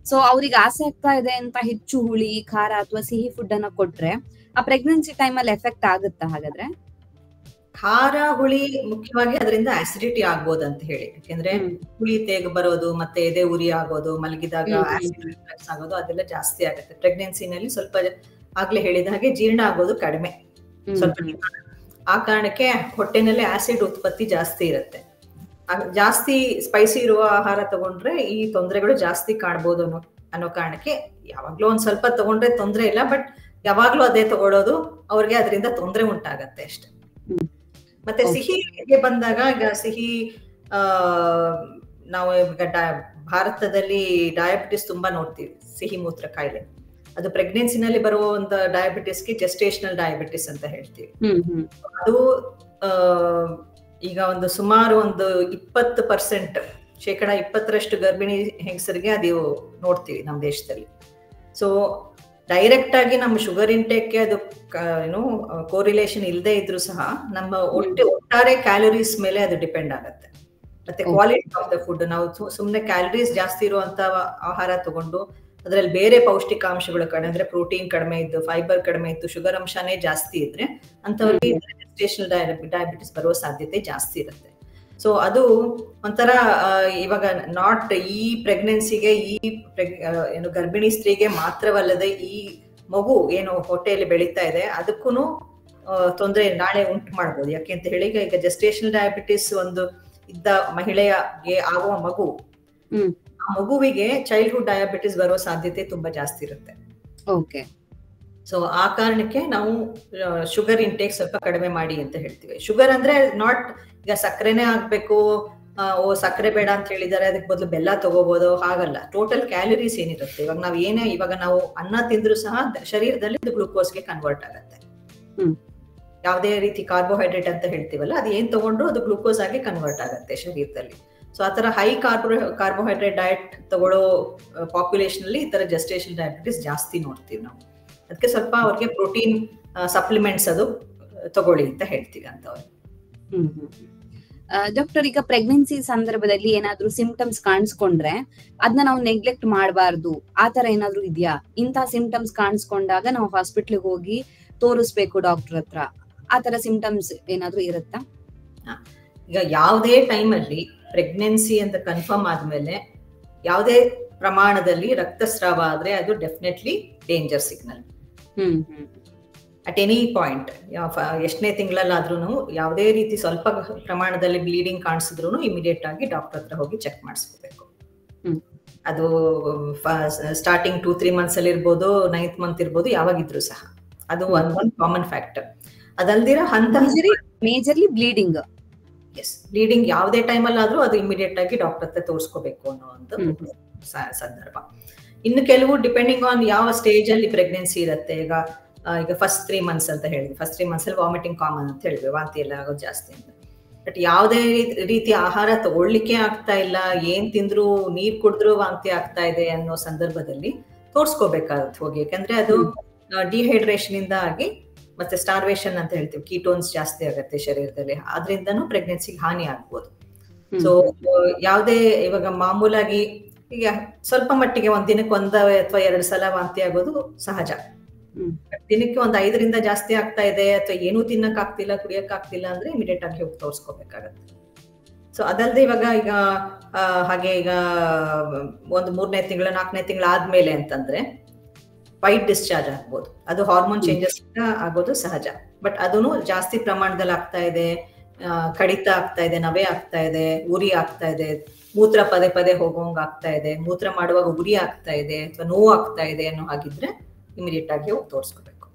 ಸೊ ಅವ್ರಿಗೆ ಆಸೆ ಆಗ್ತಾ ಇದೆ ಅಂತ ಹೆಚ್ಚು ಹುಳಿ, ಖಾರ ಅಥವಾ ಸಿಹಿ ಫುಡ್ ಅನ್ನ ಕೊಟ್ರೆ ಆ ಪ್ರೆಗ್ನೆನ್ಸಿ ಟೈಮ್ ಅಲ್ಲಿ ಎಫೆಕ್ಟ್ ಆಗುತ್ತಾ? ಹಾಗಾದ್ರೆ ಖಾರ ಹುಳಿ ಮುಖ್ಯವಾಗಿ ಅದರಿಂದ ಆಸಿಡಿಟಿ ಆಗ್ಬೋದು ಅಂತ ಹೇಳಿ. ಯಾಕೆಂದ್ರೆ ಹುಳಿ ತೇಗ ಬರೋದು, ಮತ್ತೆ ಎದೆ ಉರಿ ಆಗೋದು, ಮಲಗಿದಾಗ ಆಸಿಡ್ ರಿಫ್ಲೆಕ್ಸ್ ಆಗೋದು ಅದೆಲ್ಲ ಜಾಸ್ತಿ ಆಗುತ್ತೆ. ಪ್ರೆಗ್ನೆನ್ಸಿನಲ್ಲಿ ಸ್ವಲ್ಪ ಆಗ್ಲೇ ಹೇಳಿದ ಹಾಗೆ ಜೀರ್ಣ ಆಗೋದು ಕಡಿಮೆ, ಸ್ವಲ್ಪ ಆ ಕಾರಣಕ್ಕೆ ಹೊಟ್ಟೆನಲ್ಲಿ ಆಸಿಡ್ ಉತ್ಪತ್ತಿ ಜಾಸ್ತಿ ಇರುತ್ತೆ. ಜಾಸ್ತಿ ಸ್ಪೈಸಿ ಇರುವ ಆಹಾರ ತಗೊಂಡ್ರೆ ಈ ತೊಂದರೆಗಳು ಜಾಸ್ತಿ ಕಾಣ್ಬೋದು ಅನ್ನೋ ಕಾರಣಕ್ಕೆ ಯಾವಾಗ್ಲೂ ಒಂದ್ ಸ್ವಲ್ಪ ತಗೊಂಡ್ರೆ ತೊಂದ್ರೆ ಇಲ್ಲ, ಬಟ್ ಯಾವಾಗ್ಲೂ ಅದೇ ತಗೊಳ್ಳೋದು ಅವ್ರಿಗೆ ಅದರಿಂದ ತೊಂದರೆ ಉಂಟಾಗತ್ತೆ ಅಷ್ಟೇ. ಮತ್ತೆ ಸಿಹಿಗೆ ಬಂದಾಗ ಈಗ ಸಿಹಿ ನಾವು ಈಗ ಭಾರತದಲ್ಲಿ ಡಯಾಬಿಟಿಸ್ ತುಂಬಾ ನೋಡ್ತೀವಿ, ಸಿಹಿ ಮೂತ್ರ ಕಾಯಿಲೆ. ಅದು ಪ್ರೆಗ್ನೆನ್ಸಿನಲ್ಲಿ ಬರುವ ಒಂದು ಡಯಾಬಿಟಿಸ್ಗೆ ಜೆಸ್ಟೇಷನಲ್ ಡಯಾಬಿಟಿಸ್ ಅಂತ ಹೇಳ್ತೀವಿ. ಅದು ಈಗ ಒಂದು ಸುಮಾರು ಒಂದು 20%, 20% ಗರ್ಭಿಣಿ ಹೆಂಗಸರಿಗೆ ಅದು ನೋಡ್ತೀವಿ ನಮ್ಮ ದೇಶದಲ್ಲಿ. ಸೊ ಡೈರೆಕ್ಟ್ ಆಗಿ ನಮ್ಮ ಶುಗರ್ ಇಂಟೇಕ್ಗೆ ಅದು ಏನು ಕೋರಿಲೇಷನ್ ಇಲ್ಲದೆ ಇದ್ರೂ ಸಹ ನಮ್ಮ ಒಟ್ಟಾರೆ ಕ್ಯಾಲರೀಸ್ ಮೇಲೆ ಅದು ಡಿಪೆಂಡ್ ಆಗುತ್ತೆ. ಮತ್ತೆ ಕ್ವಾಲಿಟಿ ಆಫ್ ದ ಫುಡ್, ನಾವು ಸುಮ್ಮನೆ ಕ್ಯಾಲರೀಸ್ ಜಾಸ್ತಿ ಇರುವಂತ ಆಹಾರ ತಗೊಂಡು ಅದರಲ್ಲಿ ಬೇರೆ ಪೌಷ್ಟಿಕಾಂಶಗಳು ಕಡಿಮೆ ಅಂದ್ರೆ ಪ್ರೋಟೀನ್ ಕಡಿಮೆ ಇದ್ದು, ಫೈಬರ್ ಕಡಿಮೆ ಇದ್ದು, ಶುಗರ್ ಅಂಶನೇ ಜಾಸ್ತಿ ಇದ್ರೆ ಅಂತವ್ರಿಗೆ ಜೆಸ್ಟೇಷನಲ್ ಡಯಾಬಿಟಿಸ್ ಬರುವ ಸಾಧ್ಯತೆ ಜಾಸ್ತಿ ಇರುತ್ತೆ. ಸೊ ಅದು ಒಂಥರ ಇವಾಗ ನಾಟ್ ಈ ಪ್ರೆಗ್ನೆನ್ಸಿಗೆ ಏನು ಗರ್ಭಿಣಿ ಸ್ತ್ರೀಗೆ ಮಾತ್ರವಲ್ಲದೆ ಈ ಮಗು ಏನು ಹೊಟ್ಟೆಯಲ್ಲಿ ಬೆಳೀತಾ ಇದೆ ಅದಕ್ಕೂ ತೊಂದರೆ ನಾಳೆ ಉಂಟು ಮಾಡ್ಬೋದು. ಯಾಕೆ ಅಂತ ಹೇಳಿ ಈಗ ಜೆಸ್ಟೇಷನಲ್ ಡಯಾಬಿಟಿಸ್ ಒಂದು ಇದ್ದ ಮಹಿಳೆಗೆ ಆಗುವ ಮಗು, ಆ ಮಗುವಿಗೆ ಚೈಲ್ಡ್ಹುಡ್ ಡಯಾಬಿಟಿಸ್ ಬರೋ ಸಾಧ್ಯತೆ ತುಂಬಾ ಜಾಸ್ತಿ ಇರುತ್ತೆ. ಓಕೆ. ಸೊ ಆ ಕಾರಣಕ್ಕೆ ನಾವು ಶುಗರ್ ಇಂಟೇಕ್ ಸ್ವಲ್ಪ ಕಡಿಮೆ ಮಾಡಿ ಅಂತ ಹೇಳ್ತೀವಿ. ಶುಗರ್ ಅಂದ್ರೆ ನಾಟ್ ಈಗ ಸಕ್ಕರೆನೇ ಆಗ್ಬೇಕು, ಸಕ್ಕರೆ ಬೇಡ ಅಂತ ಹೇಳಿದಾರೆ ಅದಕ್ಕೆ ಬದಲು ಬೆಲ್ಲ ತಗೋಬಹುದು, ಹಾಗಲ್ಲ. ಟೋಟಲ್ ಕ್ಯಾಲರೀಸ್ ಏನಿರುತ್ತೆ, ಇವಾಗ ನಾವು ಅನ್ನ ತಿಂದ್ರು ಸಹ ಶರೀರದಲ್ಲಿ ಇದು ಗ್ಲೂಕೋಸ್ಗೆ ಕನ್ವರ್ಟ್ ಆಗುತ್ತೆ. ಯಾವುದೇ ರೀತಿ ಕಾರ್ಬೋಹೈಡ್ರೇಟ್ ಅಂತ ಹೇಳ್ತೀವಲ್ಲ, ಅದು ಏನ್ ತಗೊಂಡ್ರು ಅದು ಗ್ಲೂಕೋಸ್ ಆಗಿ ಕನ್ವರ್ಟ್ ಆಗುತ್ತೆ ಶರೀರದಲ್ಲಿ. ಸೊ ಆ ತರ ಹೈ ಕಾರ್ಬೋಹೈಡ್ರೇಟ್ ಡಯಟ್ ತಗೊಳ್ಳೋ ಪಾಪ್ಯುಲೇಷನ್ ಅಲ್ಲಿ ಈ ತರ ಜೆಸ್ಟೇಷನ್ ಡಯಾಬಿಟಿಸ್ ಜಾಸ್ತಿ ನೋಡ್ತೀವಿ ನಾವು. ಅದಕ್ಕೆ ಸ್ವಲ್ಪ ಅವ್ರಿಗೆ ಪ್ರೋಟೀನ್ ಸಪ್ಲಿಮೆಂಟ್ಸ್ ಅದು ತಗೊಳ್ಳಿ ಅಂತ ಹೇಳ್ತೀವಿ ಅಂತವ್ರಿಗೆ. ಡಾಕ್ಟರ್, ಈಗ ಪ್ರೆಗ್ನೆನ್ಸಿ ಸಂದರ್ಭದಲ್ಲಿ ಏನಾದ್ರೂ ಸಿಂಪ್ಟಮ್ಸ್ ಕಾಣಿಸ್ಕೊಂಡ್ರೆ ಅದನ್ನ ನಾವು ನೆಗ್ಲೆಕ್ಟ್ ಮಾಡಬಾರ್ದು, ಆತರ ಏನಾದ್ರು ಇದೆಯಾ? ಇಂತಹ ಸಿಂಪ್ಟಮ್ಸ್ ಕಾಣಿಸ್ಕೊಂಡಾಗ ನಾವು ಹಾಸ್ಪಿಟ್ಲಿಗೆ ಹೋಗಿ ತೋರಿಸ್ಬೇಕು ಡಾಕ್ಟರ್ ಹತ್ರ, ಆತರ ಸಿಂಪ್ಟಮ್ಸ್ ಏನಾದ್ರು ಇರುತ್ತಾ? ಈಗ ಯಾವುದೇ ಟೈಮಲ್ಲಿ ಪ್ರೆಗ್ನೆನ್ಸಿ ಅಂತ ಕನ್ಫರ್ಮ್ ಆದ್ಮೇಲೆ ಯಾವುದೇ ಪ್ರಮಾಣದಲ್ಲಿ ರಕ್ತಸ್ರಾವ ಆದ್ರೆ ಅದು definitely danger signal. At any point, ಎಷ್ಟನೇ ತಿಂಗಳಲ್ಲಾದ್ರೂ ಯಾವುದೇ ರೀತಿ ಸ್ವಲ್ಪ ಪ್ರಮಾಣದಲ್ಲಿ ಬ್ಲೀಡಿಂಗ್ ಕಾಣಿಸಿದ್ರು ಇಮಿಡಿಯೇಟ್ ಆಗಿ ಡಾಕ್ಟರ್ ಹತ್ರ ಹೋಗಿ ಚೆಕ್ ಮಾಡಿಸ್ಕೋಬೇಕು. ಅದು ಸ್ಟಾರ್ಟಿಂಗ್ 2-3 ಮಂತ್ಸ್ ಅಲ್ಲಿ ಇರ್ಬೋದು, 9th ಮಂತ್ ಇರ್ಬೋದು, ಯಾವಾಗಿದ್ರು ಸಹ ಅದು ಒಂದು ಕಾಮನ್ ಫ್ಯಾಕ್ಟರ್. ಅದಲ್ದಿರ ಮೇಜರ್ಲಿ ಬ್ಲೀಡಿಂಗ್, ಎಸ್, ಬ್ಲೀಡಿಂಗ್ ಯಾವುದೇ ಟೈಮಲ್ಲಾದ್ರೂ ಅದು ಇಮಿಡಿಯೇಟ್ ಆಗಿ ಡಾಕ್ಟರ್ ಹತ್ರ ತೋರಿಸ್ಕೋಬೇಕು ಅನ್ನೋ ಒಂದು ಸಂದರ್ಭ. ಇನ್ನು ಕೆಲವು ಡಿಪೆಂಡಿಂಗ್ ಆನ್ ಯಾವ ಸ್ಟೇಜ್ ಅಲ್ಲಿ ಪ್ರೆಗ್ನೆನ್ಸಿ ಇರುತ್ತೆ. ಈಗ ಫಸ್ಟ್ 3 ಮಂತ್ಸ್ ಅಂತ ಹೇಳಿದ್ವಿ, ಫಸ್ಟ್ 3 ಮಂತ್ಸ್ ಅಲ್ಲಿ ವಾಮಿಟಿಂಗ್ ಕಾಮನ್ ಅಂತ ಹೇಳಿದ್ವಿ, ವಾಂತಿ ಎಲ್ಲ ಆಗೋದು ಜಾಸ್ತಿ ಅಂತ. ಬಟ್ ಯಾವುದೇ ರೀತಿ ಆಹಾರ ತಗೊಳ್ಳಿಕ್ಕೆ ಆಗ್ತಾ ಇಲ್ಲ, ಏನ್ ತಿಂದ್ರು ನೀರ್ ಕುಡಿದ್ರು ವಾಂತಿ ಆಗ್ತಾ ಇದೆ ಅನ್ನೋ ಸಂದರ್ಭದಲ್ಲಿ ತೋರ್ಸ್ಕೋಬೇಕಾಗುತ್ತೆ ಹೋಗಿ. ಯಾಕಂದ್ರೆ ಅದು ಡಿಹೈಡ್ರೇಷನ್ ಇಂದ ಆಗಿ ಮತ್ತೆ ಸ್ಟಾರ್ವೇಷನ್ ಅಂತ ಹೇಳ್ತೀವಿ, ಕೀಟೋನ್ಸ್ ಜಾಸ್ತಿ ಆಗುತ್ತೆ ಶರೀರದಲ್ಲಿ, ಆದ್ರಿಂದನೂ ಪ್ರೆಗ್ನೆನ್ಸಿಗೆ ಹಾನಿ ಆಗ್ಬೋದು. ಸೊ ಯಾವುದೇ ಇವಾಗ ಮಾಮೂಲಾಗಿ ಈಗ ಸ್ವಲ್ಪ ಮಟ್ಟಿಗೆ ಒಂದ್ ದಿನಕ್ಕೆ 1 ಅಥವಾ 2 ಸಲ ವಾಂತಿ ಆಗೋದು ಸಹಜ. ದಿನಕ್ಕೆ 5ರಿಂದ ಜಾಸ್ತಿ ಆಗ್ತಾ ಇದೆ ಅಥವಾ ಏನೂ ತಿನ್ನಕ್ ಆಗ್ತಿಲ್ಲ, ಕುಡಿಯಕ್ ಆಗ್ತಿಲ್ಲ ಅಂದ್ರೆ ಇಮಿಡಿಯೇಟ್ ಆಗಿ ಹೋಗಿ ತೋರಿಸ್ಕೋಬೇಕಾಗತ್ತೆ. ಸೊ ಅದಲ್ಲದೆ ಈಗ ಹಾಗೆ ಈಗ ಒಂದು 3ನೇ ತಿಂಗಳು 4ನೇ ತಿಂಗಳು ಆದ್ಮೇಲೆ ಅಂತಂದ್ರೆ ವೈಟ್ ಡಿಸ್ಚಾರ್ಜ್ ಆಗ್ಬೋದು. ಅದು ಹಾರ್ಮೋನ್ ಚೇಂಜಸ್ ಆಗೋದು ಸಹಜ, ಬಟ್ ಅದನ್ನು ಜಾಸ್ತಿ ಪ್ರಮಾಣದಲ್ಲಿ ಆಗ್ತಾ ಇದೆ, ಕಡಿತ ಆಗ್ತಾ ಇದೆ, ನವೆ ಆಗ್ತಾ ಇದೆ, ಉರಿ ಆಗ್ತಾ ಇದೆ, ಮೂತ್ರ ಪದೇ ಪದೇ ಹೋಗೋಂಗ್ ಆಗ್ತಾ ಇದೆ, ಮೂತ್ರ ಮಾಡುವಾಗ ಉರಿ ಆಗ್ತಾ ಇದೆ ಅಥವಾ ನೋವು ಆಗ್ತಾ ಇದೆ ಅನ್ನೋ ಹಾಗಿದ್ರೆ ಇಮಿಡಿಯೇಟ್ ಆಗಿ ಹೋಗಿ ತೋರಿಸ್ಕೋಬೇಕು.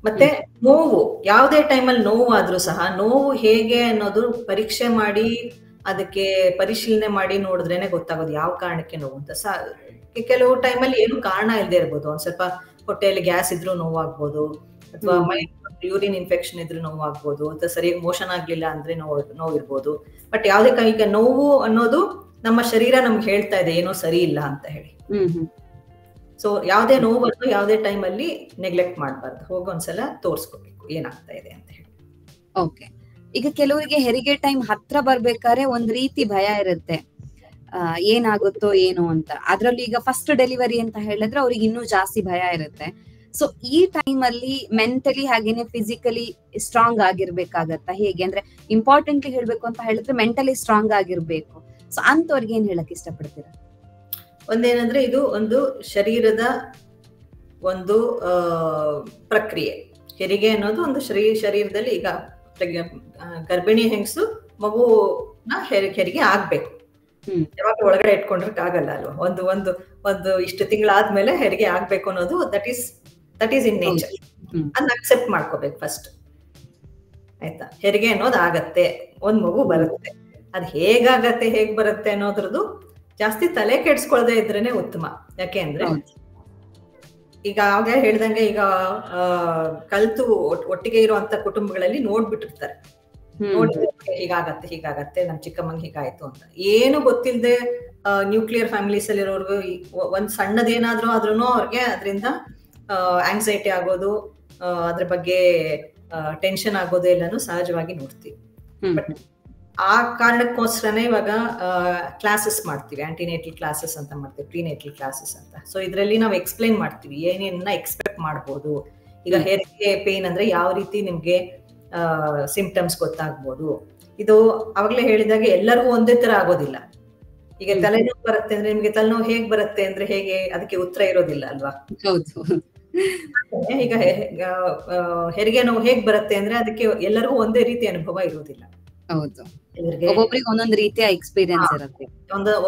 ಮತ್ತೆ ನೋವು, ಯಾವುದೇ ಟೈಮಲ್ಲಿ ನೋವು ಆದ್ರೂ ಸಹ ನೋವು ಹೇಗೆ ಅನ್ನೋದು ಪರೀಕ್ಷೆ ಮಾಡಿ ಅದಕ್ಕೆ ಪರಿಶೀಲನೆ ಮಾಡಿ ನೋಡಿದ್ರೇನೆ ಗೊತ್ತಾಗೋದು ಯಾವ ಕಾರಣಕ್ಕೆ ನೋವು ಅಂತ. ಕೆಲವು ಟೈಮಲ್ಲಿ ಏನು ಕಾರಣ ಇಲ್ಲದೆ ಇರ್ಬೋದು, ಒಂದ್ ಸ್ವಲ್ಪ ಹೊಟ್ಟೆಯಲ್ಲಿ ಗ್ಯಾಸ್ ಇದ್ರೂ ನೋವಾಗ್ಬೋದು, ಅಥವಾ ಯೂರಿನ್ ಇನ್ಫೆಕ್ಷನ್ ಇದ್ರೂ ನೋವಾಗ್ಬೋದು, ಅಥವಾ ಸರಿಯಾಗಿ ಮೋಷನ್ ಆಗ್ಲಿಲ್ಲ ಅಂದ್ರೆ ನೋವಿರ್ಬೋದು. ಬಟ್ ಯಾವುದೇ ಈಗ ನೋವು ಅನ್ನೋದು ನಮ್ಮ ಶರೀರ ನಮ್ಗೆ ಹೇಳ್ತಾ ಇದೆ ಏನೋ ಸರಿ ಇಲ್ಲ ಅಂತ ಹೇಳಿ. ಸೊ ಯಾವುದೇ ನೋವನ್ನು ಯಾವುದೇ ಟೈಮಲ್ಲಿ ನೆಗ್ಲೆಕ್ಟ್ ಮಾಡಬಾರ್ದು, ಹೋಗಿ ಒಂದ್ಸಲ ತೋರಿಸ್ಕೋಬೇಕು ಏನಾಗ್ತಾ ಇದೆ ಅಂತ ಹೇಳಿ. ಓಕೆ. ಈಗ ಕೆಲವರಿಗೆ ಹೆರಿಗೆ ಟೈಮ್ ಹತ್ರ ಬರ್ಬೇಕಾದ್ರೆ ಒಂದ್ ರೀತಿ ಭಯ ಇರುತ್ತೆ, ಏನಾಗುತ್ತೋ ಏನೋ ಅಂತ. ಅದ್ರಲ್ಲಿ ಈಗ ಫಸ್ಟ್ ಡೆಲಿವರಿ ಅಂತ ಹೇಳಿದ್ರೆ ಅವ್ರಿಗೆ ಇನ್ನೂ ಜಾಸ್ತಿ ಭಯ ಇರುತ್ತೆ. ಸೊ ಈ ಟೈಮ್ ಅಲ್ಲಿ ಮೆಂಟಲಿ ಹಾಗೇನೆ ಫಿಸಿಕಲಿ ಸ್ಟ್ರಾಂಗ್ ಆಗಿರ್ಬೇಕಾಗತ್ತಾ ಹೇಗೆ ಅಂದ್ರೆ ಇಂಪಾರ್ಟೆಂಟ್ಲಿ ಹೇಳ್ಬೇಕು ಅಂತ ಹೇಳಿದ್ರೆ ಮೆಂಟಲಿ ಸ್ಟ್ರಾಂಗ್ ಆಗಿರ್ಬೇಕು. ಸೊ ಅಂತವ್ರಿಗೆ ಏನ್ ಹೇಳಕ್ ಇಷ್ಟಪಡ್ತೀರಾ? ಒಂದೇನಂದ್ರೆ ಇದು ಒಂದು ಶರೀರದ ಒಂದು ಪ್ರಕ್ರಿಯೆ. ಹೆರಿಗೆ ಅನ್ನೋದು ಒಂದು ಶರೀರದಲ್ಲಿ ಈಗ ಗರ್ಭಿಣಿ ಹೆಂಗಸು ಮಗುನ ಹೆರಿಗೆ ಆಗ್ಬೇಕು. ಯಾವಾಗ ಒಳಗಡೆ ಇಟ್ಕೊಂಡ್ರಕ್ ಆಗಲ್ಲ ಅಲ್ವಾ? ಒಂದು ಒಂದು ಒಂದು ಇಷ್ಟು ತಿಂಗಳಾದ್ಮೇಲೆ ಹೆರಿಗೆ ಆಗ್ಬೇಕು ಅನ್ನೋದು ದಟ್ ಈಸ್ ಇನ್ ನೇಚರ್. ಅದನ್ನ ಅಕ್ಸೆಪ್ಟ್ ಮಾಡ್ಕೋಬೇಕು ಫಸ್ಟ್, ಆಯ್ತಾ? ಹೆರಿಗೆ ಅನ್ನೋದು ಆಗತ್ತೆ, ಒಂದ್ ಮಗು ಬರುತ್ತೆ. ಅದ್ ಹೇಗಾಗತ್ತೆ ಹೇಗ್ ಬರುತ್ತೆ ಅನ್ನೋದ್ರದ್ದು ಜಾಸ್ತಿ ತಲೆ ಕೆಡ್ಸ್ಕೊಳ್ದೆ ಇದ್ರೇನೆ ಉತ್ತಮ. ಯಾಕೆ ಅಂದ್ರೆ ಈಗ ಆಗ ಹೇಳ್ದಂಗೆ ಈಗ ಕಲ್ತು ಒಟ್ಟಿಗೆ ಇರುವಂತ ಕುಟುಂಬಗಳಲ್ಲಿ ನೋಡ್ಬಿಟ್ಟಿರ್ತಾರೆ, ನೋಡಿ ಹೀಗಾಗತ್ತೆ ನಮ್ ಚಿಕ್ಕಮ್ಮಂಗ್ ಹೀಗಾಯ್ತು ಅಂತ. ಏನು ಗೊತ್ತಿಲ್ಲದೆ ನ್ಯೂಕ್ಲಿಯರ್ ಫ್ಯಾಮಿಲೀಸ್ ಅಲ್ಲಿ ಇರೋರ್ಗು ಒಂದ್ ಸಣ್ಣದೇನಾದ್ರೂ ಆದ್ರೂ ಅವ್ರಿಗೆ ಅದರಿಂದ ಆಂಗ್ಸೈಟಿ ಆಗೋದು, ಅದ್ರ ಬಗ್ಗೆ ಟೆನ್ಷನ್ ಆಗೋದು ಎಲ್ಲಾನು ಸಹಜವಾಗಿ ನೋಡ್ತೀವಿ. ಬಟ್ ಆ ಕಾರಣಕ್ಕೋಸ್ಕರನೇ ಇವಾಗ ಕ್ಲಾಸಸ್ ಮಾಡ್ತೀವಿ, ಆಂಟಿನೇಟಲ್ ಕ್ಲಾಸಸ್ ಅಂತ ಮಾಡ್ತೀವಿ, ಪ್ರಿನೇಟಲ್ ಕ್ಲಾಸಸ್ ಅಂತ. ಸೊ ಇದ್ರಲ್ಲಿ ನಾವು ಎಕ್ಸ್ಪ್ಲೈನ್ ಮಾಡ್ತೀವಿ ಏನೇನ ಎಕ್ಸ್ಪೆಕ್ಟ್ ಮಾಡ್ಬೋದು. ಈಗ ಹೆರಿಗೆ ಪೇನ್ ಅಂದ್ರೆ ಯಾವ ರೀತಿ ನಿಮ್ಗೆ ಸಿಂಪ್ಟಮ್ಸ್ ಗೊತ್ತಾಗ್ಬೋದು. ಇದು ಅವಾಗ್ಲೇ ಹೇಳಿದಾಗೆ ಎಲ್ಲರಿಗೂ ಒಂದೇ ತರ ಆಗೋದಿಲ್ಲ. ಈಗ ತಲೆನೋವು ಬರುತ್ತೆ ಅಂದ್ರೆ ನಿಮ್ಗೆ ತಲೆನೋವು ಹೇಗ್ ಬರುತ್ತೆ ಅಂದ್ರೆ ಹೇಗೆ, ಅದಕ್ಕೆ ಉತ್ತರ ಇರೋದಿಲ್ಲ ಅಲ್ವಾ? ಈಗ ಹೆರಿಗೆ ನೋವು ಹೇಗ್ ಬರುತ್ತೆ ಅಂದ್ರೆ ಅದಕ್ಕೆ ಎಲ್ಲರಿಗೂ ಒಂದೇ ರೀತಿ ಅನುಭವ ಇರೋದಿಲ್ಲ. ಹೌದು, ಒಬ್ಬೊಬ್ರಿಗೆ ಒಂದೊಂದು ರೀತಿಯ ಎಕ್ಸ್ಪೀರಿಯನ್ಸ್ ಇರುತ್ತೆ,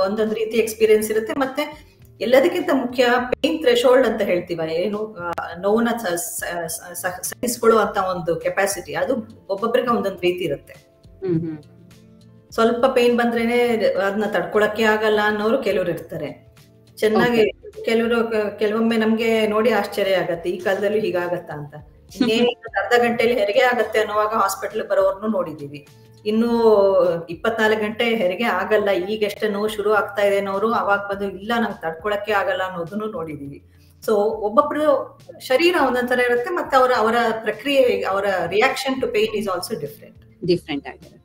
ಒಂದೊಂದು ರೀತಿ ಎಕ್ಸ್ಪೀರಿಯನ್ಸ್ ಇರುತ್ತೆ. ಮತ್ತೆ ಎಲ್ಲದಕ್ಕಿಂತ ಮುಖ್ಯ ಪೇನ್ ಥ್ರೆಶೋಲ್ಡ್ ಅಂತ ಹೇಳ್ತೀವ, ಏನು ನೋವನ್ನ ಸಹಿಸ್ಕೊಳ್ಳುವಂತ ಒಂದು ಕೆಪಾಸಿಟಿ, ಅದು ಒಬ್ಬೊಬ್ಬರಿಗೆ ಒಂದೊಂದು ರೀತಿ ಇರುತ್ತೆ. ಸ್ವಲ್ಪ ಪೇನ್ ಬಂದ್ರೇನೆ ಅದನ್ನ ತಡ್ಕೊಳಕ್ಕೆ ಆಗಲ್ಲ ಅನ್ನೋರು ಕೆಲವ್ರು ಇರ್ತಾರೆ. ಚೆನ್ನಾಗಿ ಕೆಲವೊಮ್ಮೆ ನಮ್ಗೆ ನೋಡಿ ಆಶ್ಚರ್ಯ ಆಗತ್ತೆ, ಈ ಕಾಲದಲ್ಲಿ ಹೀಗಾಗತ್ತಾ ಅಂತ. ಅರ್ಧ ಗಂಟೆಯಲ್ಲಿ ಹೆರಿಗೆ ಆಗತ್ತೆ ಅನ್ನುವಾಗ ಹಾಸ್ಪಿಟಲ್ ಬರೋರ್ನು ನೋಡಿದೀವಿ. ಇನ್ನು 24 ಗಂಟೆ ಹೆರಿಗೆ ಆಗಲ್ಲ, ಈಗೆಷ್ಟೇ ನೋವು ಶುರು ಆಗ್ತಾ ಇದೆ ಅನ್ನೋರು ಅವಾಗ ಬಂದು ಇಲ್ಲ ನಂಗೆ ತಡ್ಕೊಳಕ್ಕೆ ಆಗಲ್ಲ ಅನ್ನೋದನ್ನು ನೋಡಿದೀವಿ. ಸೊ ಒಬ್ಬೊಬ್ರು ಶರೀರ ಒಂದೊಂದರ ಇರುತ್ತೆ, ಮತ್ತೆ ಅವರ ಪ್ರಕ್ರಿಯೆ, ಅವರ reaction to pain is also different ಆಗಿರುತ್ತೆ.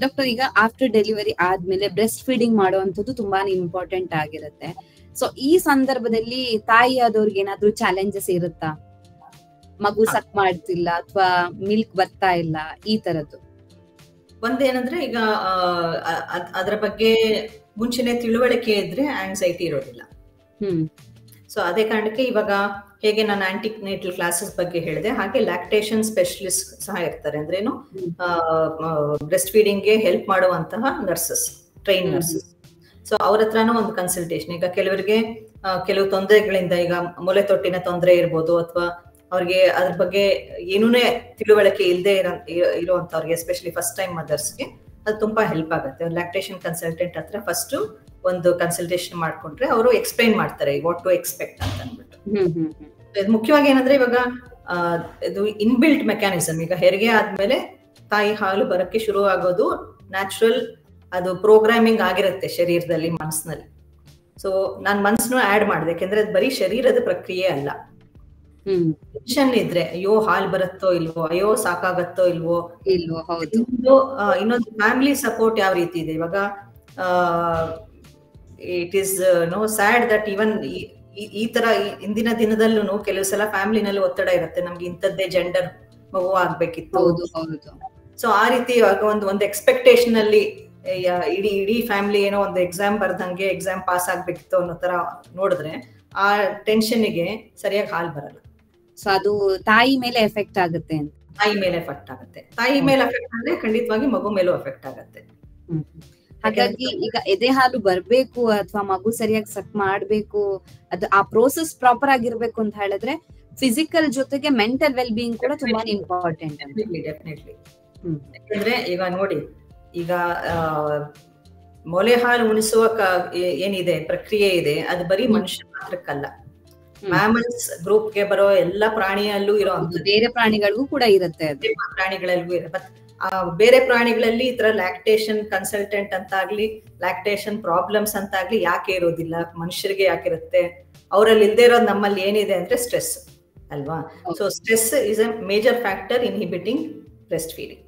ಡಾಕ್ಟರ್, ಈಗ ಆಫ್ಟರ್ ಡೆಲಿವರಿ ಆದ್ಮೇಲೆ ಬ್ರೆಸ್ಟ್ ಫೀಡಿಂಗ್ ಮಾಡುವಂಥದ್ದು ತುಂಬಾನೇ ಇಂಪಾರ್ಟೆಂಟ್ ಆಗಿರುತ್ತೆ. ಸೊ ಈ ಸಂದರ್ಭದಲ್ಲಿ ತಾಯಿ ಆದವ್ರಿಗೆ ಏನಾದ್ರೂ ಚಾಲೆಂಜಸ್ ಇರುತ್ತಾ? ಮಗು ಸಕ್ ಮಾಡ್ತಿಲ್ಲ ಅಥವಾ ಮಿಲ್ಕ್ ಬರ್ತಾ ಇಲ್ಲ, ಈ ತರದ್ದು? ಒಂದೇನಂದ್ರೆ ಈಗ ಅದ್ರ ಬಗ್ಗೆ ಮುಂಚೆನೆ ತಿಳುವಳಿಕೆ ಇದ್ರೆ ಆಂಗ್ಸೈಟಿ ಇರೋದಿಲ್ಲ. ಸೊ ಅದೇ ಕಾರಣಕ್ಕೆ ಇವಾಗ ಹೇಗೆ ನಾನು ಆಂಟಿನೇಟಲ್ ಕ್ಲಾಸಸ್ ಬಗ್ಗೆ ಹೇಳಿದೆ, ಹಾಗೆ ಲ್ಯಾಕ್ಟೇಷನ್ ಸ್ಪೆಷಲಿಸ್ಟ್ ಸಹ ಇರ್ತಾರೆ. ಅಂದ್ರೇನು, ಬ್ರೆಸ್ಟ್ ಫೀಡಿಂಗ್ ಗೆ ಹೆಲ್ಪ್ ಮಾಡುವಂತಹ ನರ್ಸಸ್, ಟ್ರೈನ್ ನರ್ಸಸ್. ಸೊ ಅವ್ರ ಹತ್ರನೂ ಒಂದು ಕನ್ಸಲ್ಟೇಷನ್. ಈಗ ಕೆಲವರಿಗೆ ಕೆಲವು ತೊಂದರೆಗಳಿಂದ, ಈಗ ಮೊಲೆ ತೊಟ್ಟಿನ ತೊಂದರೆ ಇರ್ಬೋದು, ಅಥವಾ ಅವ್ರಿಗೆ ಅದ್ರ ಬಗ್ಗೆ ಏನೂನೇ ತಿಳುವಳಿಕೆ ಇಲ್ಲದೆ ಇರುವಂತವ್ರಿಗೆ, ಎಸ್ಪೆಷಲಿ ಫಸ್ಟ್ ಟೈಮ್ ಮದರ್ಸ್ಗೆ ಅದು ತುಂಬಾ ಹೆಲ್ಪ್ ಆಗುತ್ತೆ. ಲ್ಯಾಕ್ಟೇಷನ್ ಕನ್ಸಲ್ಟೆಂಟ್ ಹತ್ರ ಫಸ್ಟ್ ಒಂದು ಕನ್ಸಲ್ಟೇಷನ್ ಮಾಡ್ಕೊಂಡ್ರೆ ಅವರು ಎಕ್ಸ್ಪ್ಲೈನ್ ಮಾಡ್ತಾರೆ ವಾಟ್ ಟು ಎಕ್ಸ್ಪೆಕ್ಟ್ ಅಂತ ಅಂದ್ಬಿಟ್ಟು. ಮುಖ್ಯವಾಗಿ ಏನಂದ್ರೆ ಇವಾಗ ಇದು ಇನ್ಬಿಲ್ಟ್ ಮೆಕ್ಯಾನಿಸಮ್. ಈಗ ಹೆರಿಗೆ ಆದ್ಮೇಲೆ ತಾಯಿ ಹಾಲು ಬರಕ್ಕೆ ಶುರು ಆಗೋದು ನ್ಯಾಚುರಲ್, ಅದು ಪ್ರೋಗ್ರಾಮಿಂಗ್ ಆಗಿರುತ್ತೆ ಶರೀರದಲ್ಲಿ, ಮನಸ್ಸಿನಲ್ಲಿ. ಸೊ ನಾನ್ ಮನಸ್ಸನ್ನು ಆಡ್ ಮಾಡಿದೆ, ಯಾಕೆಂದ್ರೆ ಅದು ಬರೀ ಶರೀರದ ಪ್ರಕ್ರಿಯೆ ಅಲ್ಲ. ಟೆನ್ಷನ್ ಇದ್ರೆ ಅಯ್ಯೋ ಹಾಲ್ ಬರುತ್ತೋ ಇಲ್ವೋ, ಅಯ್ಯೋ ಸಾಕಾಗತ್ತೋ ಇಲ್ವೋ, ಇನ್ನೊಂದು ಫ್ಯಾಮಿಲಿ ಸಪೋರ್ಟ್ ಯಾವ ರೀತಿ ಇದೆ. ಇವಾಗ it is sad that even ಈ ತರ ಇಂದಿನ ದಿನದಲ್ಲೂ ಕೆಲವು ಸಲ ಫ್ಯಾಮಿಲಿನಲ್ಲಿ ಒತ್ತಡ ಇರುತ್ತೆ, ನಮ್ಗೆ ಇಂಥದ್ದೇ ಜೆಂಡರ್ ಮಗು ಆಗ್ಬೇಕಿತ್ತು. ಸೊ ಆ ರೀತಿ ಇವಾಗ ಒಂದು ಎಕ್ಸ್ಪೆಕ್ಟೇಷನ್ ಅಲ್ಲಿ ಇಡೀ ಫ್ಯಾಮಿಲಿ ಏನೋ ಒಂದು ಎಕ್ಸಾಮ್ ಬರ್ದಂಗೆ ಎಕ್ಸಾಮ್ ಪಾಸ್ ಆಗ್ಬೇಕಿತ್ತು ಅನ್ನೋ ತರ ನೋಡಿದ್ರೆ ಆ ಟೆನ್ಷನ್ಗೆ ಸರಿಯಾಗಿ ಹಾಲ್ ಬರಲ್ಲ. ಸೊ ಅದು ತಾಯಿ ಮೇಲೆ ಎಫೆಕ್ಟ್ ಆಗುತ್ತೆ ಅಂತ. ತಾಯಿ ಮೇಲೆ ಎಫೆಕ್ಟ್ ಅಂದ್ರೆ ಖಂಡಿತವಾಗಿ ಮಗು ಮೇಲೂ ಎಫೆಕ್ಟ್ ಆಗುತ್ತೆ. ಹಾಗಾಗಿ ಈಗ ಎದೆ ಹಾಲು ಬರ್ಬೇಕು ಅಥವಾ ಮಗು ಸರಿಯಾಗಿ ಸಕ್ ಮಾಡ್ಬೇಕು, ಅದು ಆ ಪ್ರೋಸೆಸ್ ಪ್ರಾಪರ್ ಆಗಿರ್ಬೇಕು ಅಂತ ಹೇಳಿದ್ರೆ ಫಿಸಿಕಲ್ ಜೊತೆಗೆ ಮೆಂಟಲ್ ವೆಲ್ ಬೀಯಿಂಗ್ ಕೂಡ ತುಂಬಾನೇ ಇಂಪಾರ್ಟೆಂಟ್. ಡೆಫಿನೆಟ್ಲಿ. ಯಾಕಂದ್ರೆ ಈಗ ನೋಡಿ, ಈಗ ಮೊಲೆ ಹಾಲು ಉಣಿಸುವ ಏನಿದೆ ಪ್ರಕ್ರಿಯೆ ಇದೆ, ಅದು ಬರೀ ಮನುಷ್ಯ ಮಾತ್ರಕ್ಕಲ್ಲ, ಮ್ಯಾಮಲ್ಸ್ ಗ್ರೂಪ್ ಗೆ ಬರೋ ಎಲ್ಲ ಪ್ರಾಣಿಯಲ್ಲೂ ಇರೋ ಬೇರೆ ಪ್ರಾಣಿಗಳಿಗೂ ಕೂಡ ಇರುತ್ತೆ, ಪ್ರಾಣಿಗಳಲ್ಲೂ ಇರುತ್ತೆ. ಬೇರೆ ಪ್ರಾಣಿಗಳಲ್ಲಿ ಈ ತರ ಲ್ಯಾಕ್ಟೇಷನ್ ಕನ್ಸಲ್ಟೆಂಟ್ ಅಂತ ಆಗ್ಲಿ, ಲ್ಯಾಕ್ಟೇಷನ್ ಪ್ರಾಬ್ಲಮ್ಸ್ ಅಂತ ಆಗ್ಲಿ ಯಾಕೆ ಇರೋದಿಲ್ಲ, ಮನುಷ್ಯರಿಗೆ ಯಾಕಿರುತ್ತೆ? ಅವರಲ್ಲಿ ಇಲ್ದೇ ಇರೋದು ನಮ್ಮಲ್ಲಿ ಏನಿದೆ ಅಂದ್ರೆ ಸ್ಟ್ರೆಸ್ ಅಲ್ವಾ? So stress is a major factor inhibiting breastfeeding,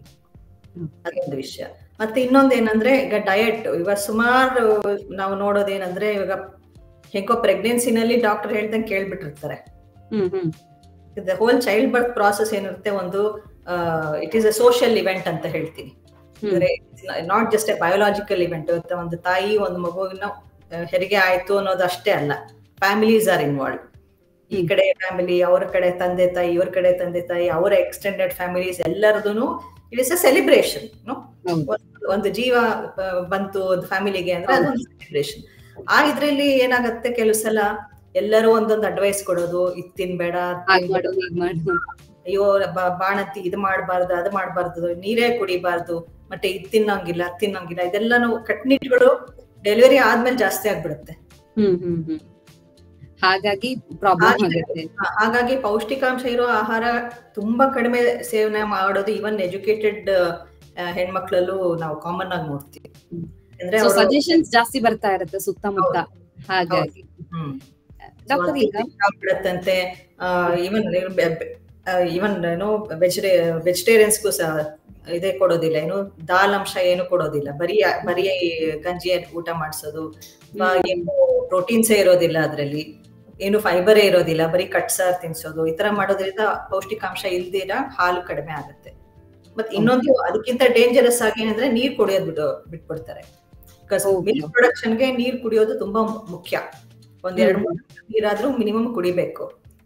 ಅದೊಂದು ವಿಷಯ. ಮತ್ತೆ ಇನ್ನೊಂದು ಏನಂದ್ರೆ, ಈಗ ಡಯಟ್, ಇವಾಗ ಸುಮಾರು ನಾವು ನೋಡೋದೇನಂದ್ರೆ, ಇವಾಗ ಹೇಗೋ ಪ್ರೆಗ್ನೆನ್ಸಿನಲ್ಲಿ ಡಾಕ್ಟರ್ ಹೇಳ್ದಂಗೆ ಕೇಳ್ಬಿಟ್ಟಿರ್ತಾರೆ, the whole childbirth process ಏನಿರುತ್ತೆ ಒಂದು it is a social event ಅಂತ ಹೇಳ್ತೀನಿ. Not just a biological event. ಒಂದು ತಾಯಿ ಒಂದು ಮಗುವಿನ ಹೆರಿಗೆ ಆಯ್ತು ಅನ್ನೋದು ಅಷ್ಟೇ ಅಲ್ಲ, ಫ್ಯಾಮಿಲೀಸ್ ಆರ್ ಇನ್ವಾಲ್ವ್. ಈ ಕಡೆ ಫ್ಯಾಮಿಲಿ, ಅವ್ರ ಕಡೆ ತಂದೆ ತಾಯಿ, ಇವ್ರ ಕಡೆ ತಂದೆ ತಾಯಿ, ಅವರ ಎಕ್ಸ್ಟೆಂಡೆಡ್ ಫ್ಯಾಮಿಲೀಸ್ ಎಲ್ಲರದೂ ಇಟ್ ಇಸ್ ಅ ಸೆಲಿಬ್ರೇಷನ್. ಒಂದು ಜೀವ ಬಂತು ಒಂದು ಫ್ಯಾಮಿಲಿಗೆ ಅಂದ್ರೆ ಅದೊಂದು ಸೆಲಿಬ್ರೇಷನ್. ಇದ್ರಲ್ಲಿ ಏನಾಗತ್ತೆ, ಕೆಲವು ಸಲ ಎಲ್ಲರೂ ಒಂದೊಂದು ಅಡ್ವೈಸ್ ಕೊಡೋದು, ಇದು ತಿನ್ಬೇಡ, ಅಯ್ಯೋ ಬಾಣತಿ ಇದು ಮಾಡಬಾರ್ದು, ಅದು ಮಾಡಬಾರ್ದು, ನೀರೇ ಕುಡಿಬಾರ್ದು, ಮತ್ತೆ ಇದು ತಿನ್ನಂಗಿಲ್ಲ, ಅದು ತಿನ್ನಂಗಿಲ್ಲ, ಇದೆಲ್ಲಾನು ಕಟ್ನಿಟ್ಗಳು ಡೆಲಿವರಿ ಆದ್ಮೇಲೆ ಜಾಸ್ತಿ ಆಗ್ಬಿಡುತ್ತೆ. ಹಾಗಾಗಿ ಪೌಷ್ಟಿಕಾಂಶ ಇರೋ ಆಹಾರ ತುಂಬಾ ಕಡಿಮೆ ಸೇವನೆ ಮಾಡೋದು ಇವನ್ ಎಜುಕೇಟೆಡ್ ಹೆಣ್ಮಕ್ಳಲ್ಲೂ ನಾವು ಕಾಮನ್ ಆಗಿ ನೋಡ್ತೀವಿ. ಅಂದ್ರೆ ಸಜೆಷನ್ಸ್ ಜಾಸ್ತಿ ಬರ್ತಾ ಇರುತ್ತೆ ಸುತ್ತಮುತ್ತ. ಹಾಗಾಗಿ ಬಿಡತ್ತಂತೆ. ಇವನ್ ಏನೋ ವೆಜಿಟೇರಿಯನ್ಸ್ಗೂ ಸಹ ಇದೇ ಕೊಡೋದಿಲ್ಲ, ಏನು ದಾಲ್ ಅಂಶ ಏನು ಕೊಡೋದಿಲ್ಲ, ಬರೀ ಗಂಜಿ ಊಟ ಮಾಡಿಸೋದು, ಏನು ಪ್ರೋಟೀನ್ಸೇ ಇರೋದಿಲ್ಲ, ಅದ್ರಲ್ಲಿ ಏನು ಫೈಬರೇ ಇರೋದಿಲ್ಲ, ಬರೀ ಕಟ್ಸಾರ್ ತಿನ್ಸೋದು, ಈ ತರ ಮಾಡೋದ್ರಿಂದ ಪೌಷ್ಟಿಕಾಂಶ ಇಲ್ದಿರ ಹಾಲು ಕಡಿಮೆ ಆಗುತ್ತೆ. ಮತ್ತೆ ಇನ್ನೊಂದು ಅದಕ್ಕಿಂತ ಡೇಂಜರಸ್ ಆಗಿ ಏನಂದ್ರೆ ನೀರ್ ಕುಡಿಯೋದು ಬಿಟ್ಬಿಡ್ತಾರೆ. ಮಿಲ್ಕ್ ಪ್ರೊಡಕ್ಷನ್ಗೆ ನೀರ್ ಕುಡಿಯೋದು ತುಂಬಾ ಮುಖ್ಯ. 1-2 ನೀರಾದ್ರೂ ಮಿನಿಮಮ್ ಕುಡಿಬೇಕು.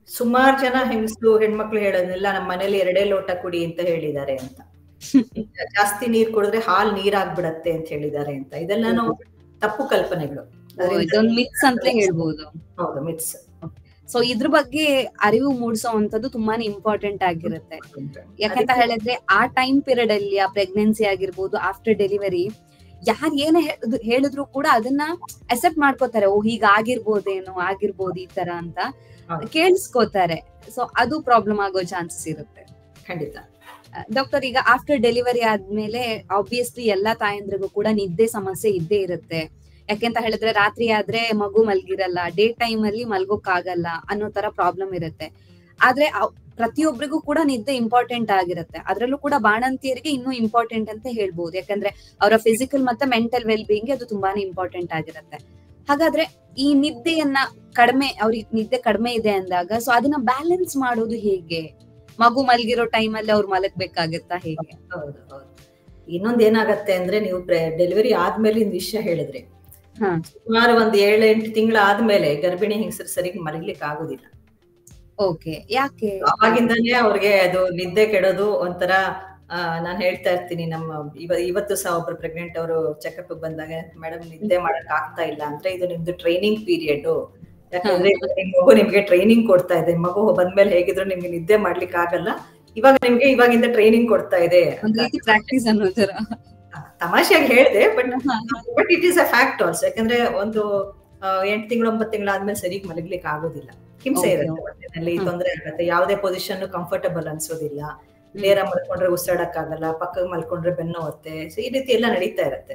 ಸುಮಾರು ಜನ ಹೆಣ್ಮಕ್ಳು ಹೇಳೋದಿಲ್ಲ, ನಮ್ಮ ಮನೇಲಿ 2 ಲೋಟ ಕುಡಿ ಅಂತ ಹೇಳಿದ್ದಾರೆ ಅಂತ, ಜಾಸ್ತಿ ನೀರ್ ಕುಡಿದ್ರೆ ಹಾಲ್ ನೀರಾಗ್ಬಿಡತ್ತೆ ಅಂತ ಹೇಳಿದ್ದಾರೆ ಅಂತ. ಇದೆಲ್ಲಾನು ತಪ್ಪು ಕಲ್ಪನೆಗಳು, ಮಿತ್ಸ್ ಅಂತ ಹೇಳ್ಬೋದು. ಹೌದು, ಮಿತ್ಸ್. ಸೊ ಇದ್ರ ಬಗ್ಗೆ ಅರಿವು ಮೂಡಿಸೋವಂಥದ್ದು ತುಂಬಾನೇ ಇಂಪಾರ್ಟೆಂಟ್ ಆಗಿರುತ್ತೆ. ಯಾಕಂತ ಹೇಳಿದ್ರೆ ಆ ಟೈಮ್ ಪೀರಿಯಡ್ ಅಲ್ಲಿ, ಆ ಪ್ರೆಗ್ನೆನ್ಸಿ ಆಗಿರ್ಬೋದು, ಆಫ್ಟರ್ ಡೆಲಿವರಿ, ಯಾರು ಏನೇ ಹೇಳಿದ್ರು ಕೂಡ ಅದನ್ನ ಅಕ್ಸೆಪ್ಟ್ ಮಾಡ್ಕೋತಾರೆ. ಹೀಗ ಆಗಿರ್ಬೋದು ಈ ತರ ಅಂತ ಕೇಳಿಸ್ಕೋತಾರೆ. ಸೊ ಅದು ಪ್ರಾಬ್ಲಮ್ ಆಗೋ ಚಾನ್ಸಸ್ ಇರುತ್ತೆ. ಖಂಡಿತ ಡಾಕ್ಟರ್, ಈಗ ಆಫ್ಟರ್ ಡೆಲಿವರಿ ಆದ್ಮೇಲೆ ಆಬ್ವಿಯಸ್ಲಿ ಎಲ್ಲಾ ತಾಯಂದ್ರಿಗೂ ಕೂಡ ನಿದ್ದೆ ಸಮಸ್ಯೆ ಇದ್ದೇ ಇರುತ್ತೆ. ಯಾಕೆಂತ ಹೇಳಿದ್ರೆ ರಾತ್ರಿ ಆದ್ರೆ ಮಗು ಮಲ್ಗಿರಲ್ಲ, ಡೇ ಟೈಮ್ ಅಲ್ಲಿ ಮಲ್ಗೋಕ್ಕಾಗಲ್ಲ ಅನ್ನೋ ತರ ಪ್ರಾಬ್ಲಮ್ ಇರುತ್ತೆ. ಆದ್ರೆ ಪ್ರತಿಯೊಬ್ಬರಿಗೂ ಕೂಡ ನಿದ್ದೆ ಇಂಪಾರ್ಟೆಂಟ್ ಆಗಿರುತ್ತೆ. ಅದ್ರಲ್ಲೂ ಕೂಡ ಬಾಣಂತಿಯರಿಗೆ ಇನ್ನೂ ಇಂಪಾರ್ಟೆಂಟ್ ಅಂತ ಹೇಳ್ಬೋದು. ಯಾಕಂದ್ರೆ ಅವರ ಫಿಸಿಕಲ್ ಮತ್ತೆ ಮೆಂಟಲ್ ವೆಲ್ ಬೀಯಿಂಗ್ ಅದು ತುಂಬಾನೇ ಇಂಪಾರ್ಟೆಂಟ್ ಆಗಿರುತ್ತೆ. ಹಾಗಾದ್ರೆ ಈ ನಿದ್ದೆಯನ್ನ ಅವ್ರಿಗೆ ನಿದ್ದೆ ಕಡಿಮೆ ಇದೆ ಅಂದಾಗ ಸೊ ಅದನ್ನ ಬ್ಯಾಲೆನ್ಸ್ ಮಾಡೋದು ಹೇಗೆ? ಮಗು ಮಲ್ಗಿರೋ ಟೈಮ್ ಅಲ್ಲಿ ಅವ್ರು ಮಲಗ್ಬೇಕಾಗತ್ತಾ, ಹೇಗೆ? ಹೌದು. ಇನ್ನೊಂದ್ ಏನಾಗತ್ತೆ ಅಂದ್ರೆ, ನೀವು ಡೆಲಿವರಿ ಆದ್ಮೇಲೆ ವಿಷಯ ಹೇಳಿದ್ರಿ, ಸುಮಾರು 7-8 ತಿಂಗಳ ಆದ್ಮೇಲೆ ಗರ್ಭಿಣಿ ಹೆಂಗಸರು ಸರಿಗೆ ಮಲಗ್ಲಿಕ್ಕೆ ಆಗುದಿಲ್ಲ. ಓಕೆ, ಯಾಕೆ? ಅವಾಗಿಂದಾನೇ ಅವ್ರಿಗೆ ಅದು ನಿದ್ದೆ ಕೆಡೋದು ಒಂಥರ. ನಾನ್ ಹೇಳ್ತಾ ಇರ್ತೀನಿ, ಇವತ್ತು ಸಹ ಒಬ್ರು ಪ್ರೆಗ್ನೆಂಟ್ ಅವರು ಚೆಕಪ್ ಬಂದಾಗ, ಮೇಡಮ್ ನಿದ್ದೆ ಮಾಡಕ್ ಆಗ್ತಾ ಇಲ್ಲ ಅಂದ್ರೆ ಇದು ನಿಮ್ದು ಟ್ರೈನಿಂಗ್ ಪೀರಿಯಡ್. ಯಾಕಂದ್ರೆ ಮಗು ನಿಮ್ಗೆ ಟ್ರೈನಿಂಗ್ ಕೊಡ್ತಾ ಇದೆ. ಮಗು ಬಂದ್ಮೇಲೆ ಹೇಗಿದ್ರು ನಿಮ್ಗೆ ನಿದ್ದೆ ಮಾಡ್ಲಿಕ್ಕೆ ಆಗಲ್ಲ, ಇವಾಗಿಂದ ಟ್ರೈನಿಂಗ್ ಕೊಡ್ತಾ ಇದೆ. ಪ್ರಾಕ್ಟೀಸ್ ಅನ್ನೋ ತರ ತಮಾಷೆಯಾಗಿ ಹೇಳಿದೆ, but it is a fact also. ಯಾಕಂದ್ರೆ ಒಂದು 8 ತಿಂಗಳು 9 ತಿಂಗಳು ಆದ್ಮೇಲೆ ಸರಿಗ್ ಮಲಗ್ಲಿಕ್ಕೆ ಆಗೋದಿಲ್ಲ, ಹಿಂಸೆ ಇರುತ್ತೆ, ತೊಂದರೆ ಆಗುತ್ತೆ, ಯಾವುದೇ ಪೊಸಿಷನ್ ಕಂಫರ್ಟಬಲ್ ಅನ್ಸೋದಿಲ್ಲ, ನೇರ ಮಲ್ಕೊಂಡ್ರೆ ಉಸಿರಾಡಕ್ಕಾಗಲ್ಲ, ಪಕ್ಕಕ್ಕೆ ಮಲ್ಕೊಂಡ್ರೆ ಬೆನ್ನು ಹೋಗುತ್ತೆ. ಸೊ ಈ ರೀತಿ ಎಲ್ಲ ನಡೀತಾ ಇರುತ್ತೆ.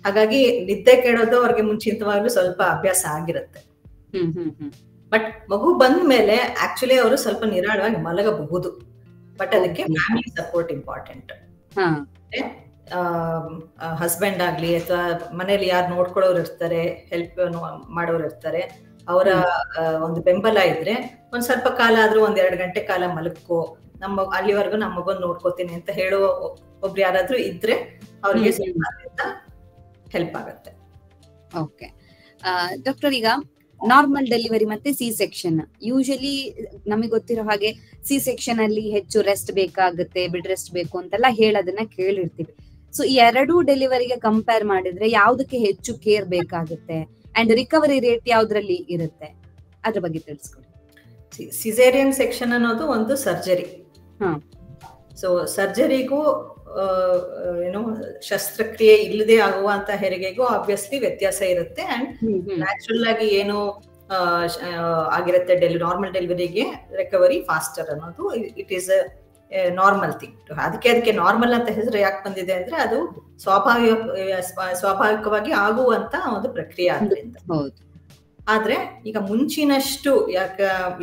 ಹಾಗಾಗಿ ನಿದ್ದೆ ಕೆಡೋದು ಅವ್ರಿಗೆ ಮುಂಚಿತವಾಗ್ಲೂ ಸ್ವಲ್ಪ ಅಭ್ಯಾಸ ಆಗಿರುತ್ತೆ. ಬಟ್ ಮಗು ಬಂದ ಮೇಲೆ ಆಕ್ಚುಲಿ ಅವರು ಸ್ವಲ್ಪ ನಿರಾಳವಾಗಿ ಮಲಗಬಹುದು. ಬಟ್ ಅದಕ್ಕೆ ಫ್ಯಾಮಿಲಿ ಸಪೋರ್ಟ್ ಇಂಪಾರ್ಟೆಂಟ್. ಹಸ್ಬೆಂಡ್ ಆಗ್ಲಿ ಅಥವಾ ಮನೇಲಿ ಯಾರು ನೋಡ್ಕೊಳ್ಳೋರು ಇರ್ತಾರೆ, ಹೆಲ್ಪ್ ಮಾಡೋರು ಇರ್ತಾರೆ, ಅವರ ಒಂದು ಬೆಂಬಲ ಇದ್ರೆ ಒಂದ್ ಸ್ವಲ್ಪ ಕಾಲ ಆದ್ರೂ 1-2 ಗಂಟೆ ಕಾಲ ಮಲಗ್ಕೋ, ಅಲ್ಲಿವರೆಗೂ ನಮ್ಮ ಮಗನ್ ನೋಡ್ಕೋತೀನಿ ಅಂತ ಹೇಳುವ ಒಬ್ರು ಯಾರಾದ್ರೂ ಇದ್ರೆ ಅವ್ರಿಗೆ ಹೆಲ್ಪ್ ಆಗತ್ತೆ. ಓಕೆ ಡಾಕ್ಟರ್, ಈಗ ನಾರ್ಮಲ್ ಡೆಲಿವರಿ ಮತ್ತೆ ಸಿ ಸೆಕ್ಷನ್, ಯೂಶಲಿ ನಮಗೆ ಗೊತ್ತಿರೋ ಹಾಗೆ ಸಿ ಸೆಕ್ಷನ್ ಅಲ್ಲಿ ಹೆಚ್ಚು ರೆಸ್ಟ್ ಬೇಕಾಗುತ್ತೆ, ಬೆಡ್ ರೆಸ್ಟ್ ಬೇಕು ಅಂತೆಲ್ಲ ಹೇಳೋದನ್ನ ಕೇಳಿರ್ತೀವಿ. ಸೊ ಈ 2 ಡೆಲಿವರಿಗೆ ಕಂಪೇರ್ ಮಾಡಿದ್ರೆ ಯಾವ್ದಕ್ಕೆ ಹೆಚ್ಚು ಕೇರ್ ಬೇಕಾಗುತ್ತೆ ಅಂಡ್ ರಿಕವರಿ ರೇಟ್ ಯಾವ್ದ್ರಲ್ಲಿ ಇರುತ್ತೆ, ಅದ್ರ ಬಗ್ಗೆ ತಿಳಿಸ್ಕೊಡಿ. ಸಿಸೇರಿಯನ್ ಸೆಕ್ಷನ್ ಅನ್ನೋದು ಒಂದು ಸರ್ಜರಿ. ಸೊ ಸರ್ಜರಿಗೂ ಏನು ಶಸ್ತ್ರಕ್ರಿಯೆ ಇಲ್ಲದೆ ಆಗುವಂತ ಹೆರಿಗೆಗೂ ಆಬ್ವಿಯಸ್ಲಿ ವ್ಯತ್ಯಾಸ ಇರುತ್ತೆ. ಅಂಡ್ ನ್ಯಾಚುರಲ್ ಆಗಿ ಏನು ಆಗಿರುತ್ತೆ ನಾರ್ಮಲ್ ಡೆಲಿವರಿಗೆ ರಿಕವರಿ ಫಾಸ್ಟರ್ ಅನ್ನೋದು ಇಟ್ ಈಸ್ ನಾರ್ಮಲ್ ಥಿಂಗ್. ಅದಕ್ಕೆ ನಾರ್ಮಲ್ ಅಂತ ಹೆಸರು ಯಾಕೆ ಬಂದಿದೆ ಅಂದ್ರೆ ಅದು ಸ್ವಾಭಾವಿಕವಾಗಿ ಆಗುವಂತ ಒಂದು ಪ್ರಕ್ರಿಯೆ ಆದ್ರಿಂದ. ಆದ್ರೆ ಈಗ ಮುಂಚಿನಷ್ಟು